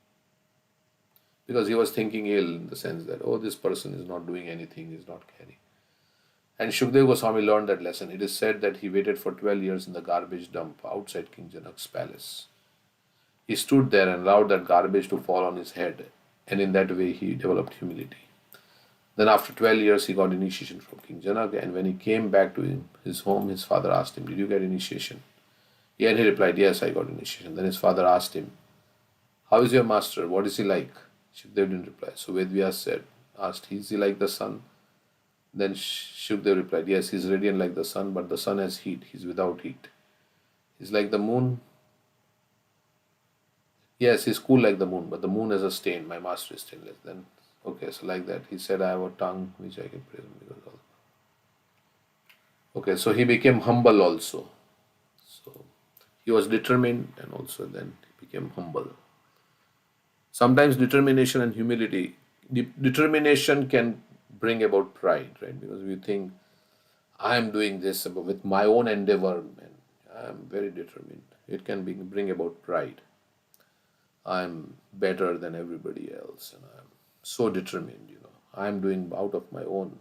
Because he was thinking ill in the sense that, oh, this person is not doing anything, is not caring. And Shukadeva Goswami learned that lesson. It is said that he waited for 12 years in the garbage dump outside King Janak's palace. He stood there and allowed that garbage to fall on his head, and in that way he developed humility. Then after 12 years he got initiation from King Janak, and when he came back to his home, his father asked him, "Did you get initiation?" Yeah, and he replied, "Yes, I got initiation." Then his father asked him, "How is your master? What is he like?" Shukdev didn't reply. So Vedvyas asked, "Is he like the sun?" Then Shukdev replied, "Yes, he's radiant like the sun, but the sun has heat. He's without heat. He's like the moon. Yes, he's cool like the moon, but the moon has a stain. My master is stainless." Then, okay, so like that. He said, "I have a tongue which I can praise him because of." Okay, so he became humble also. So he was determined and also then he became humble. Sometimes determination and humility, determination can bring about pride, right? Because we think, I am doing this with my own endeavor, and I am very determined. It can bring about pride. I am better than everybody else, and I am so determined, I am doing out of my own.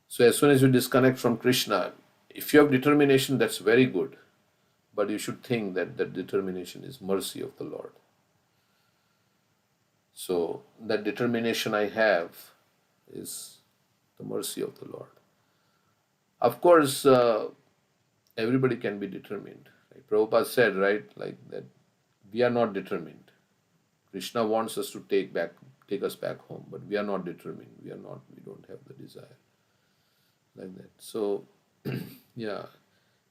So as soon as you disconnect from Krishna, if you have determination, that's very good. But you should think that that determination is mercy of the Lord. So that determination I have is the mercy of the Lord. Of course, everybody can be determined. Like Prabhupada said, right, like that we are not determined. Krishna wants us to take us back home, but we are not determined. We don't have the desire. Like that. So, yeah,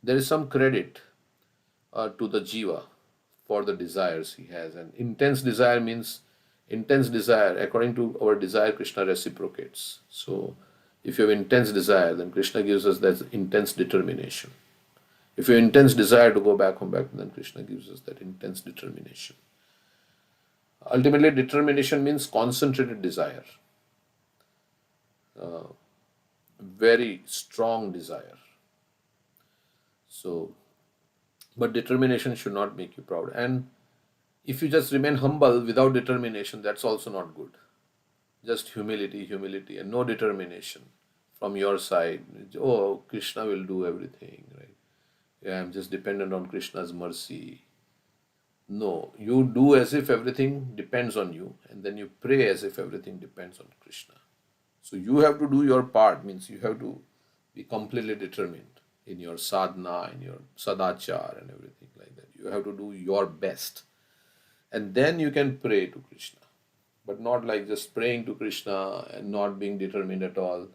there is some credit to the jiva for the desires he has. And intense desire means intense desire. According to our desire, Krishna reciprocates. So if you have intense desire, then Krishna gives us that intense determination. If you have intense desire to go back home, then Krishna gives us that intense determination. Ultimately, determination means concentrated desire. Very strong desire. So, but determination should not make you proud. And if you just remain humble without determination, that's also not good. Just humility, and no determination from your side. Oh, Krishna will do everything, right? Yeah, I'm just dependent on Krishna's mercy. No, you do as if everything depends on you, and then you pray as if everything depends on Krishna. So you have to do your part, means you have to be completely determined in your sadhana, in your sadachar and everything like that. You have to do your best. And then you can pray to Krishna. But not like just praying to Krishna and not being determined at all.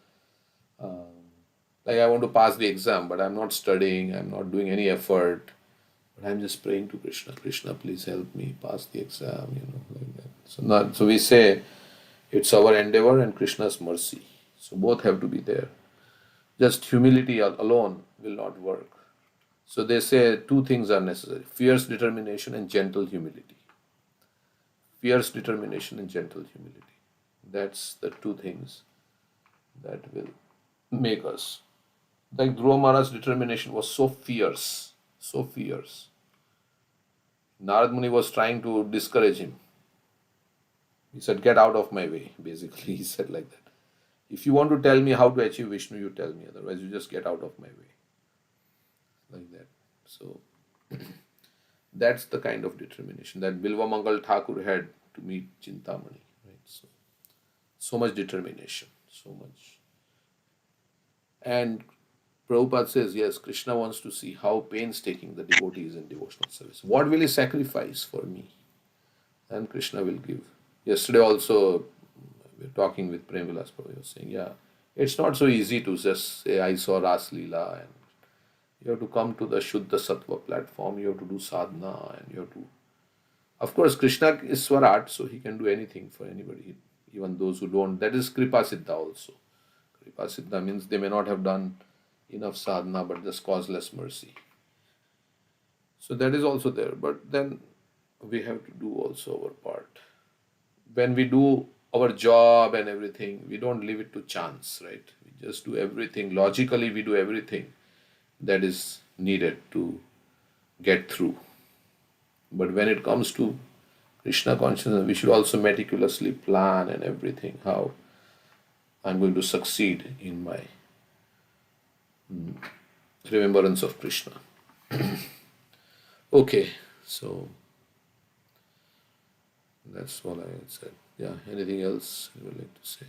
Like I want to pass the exam, but I'm not studying, I'm not doing any effort. But I'm just praying to Krishna. Krishna, please help me pass the exam, like that. So we say it's our endeavor and Krishna's mercy. So both have to be there. Just humility alone will not work. So they say two things are necessary: fierce determination and gentle humility. Fierce determination and gentle humility. That's the two things that will make us. Like Dhruva Maharaj's determination was so fierce, so fierce. Narad Muni was trying to discourage him. He said, "Get out of my way," basically. He said like that. If you want to tell me how to achieve Vishnu, you tell me. Otherwise, you just get out of my way. Like that. So, that's the kind of determination that Bilva Mangal Thakur had to meet Chintamani. Right? So much determination. So much. And Prabhupada says, yes, Krishna wants to see how painstaking the devotee is in devotional service. What will he sacrifice for me? And Krishna will give. Yesterday also, we were talking with Premvilas Prabhu, he was saying, yeah, it's not so easy to just say, I saw Ras Leela, and you have to come to the Shuddha Sattva platform, you have to do sadhana, and you have to... Of course, Krishna is Swarat, so he can do anything for anybody, even those who don't. That is Kripa Siddha also. Kripa Siddha means they may not have done enough sadhana, but just causeless mercy. So that is also there. But then we have to do also our part. When we do our job and everything, we don't leave it to chance, right? We just do everything. Logically, we do everything that is needed to get through. But when it comes to Krishna consciousness, we should also meticulously plan and everything, how I'm going to succeed in my remembrance of Krishna. Okay, so that's all I had said. Yeah, anything else you would like to say?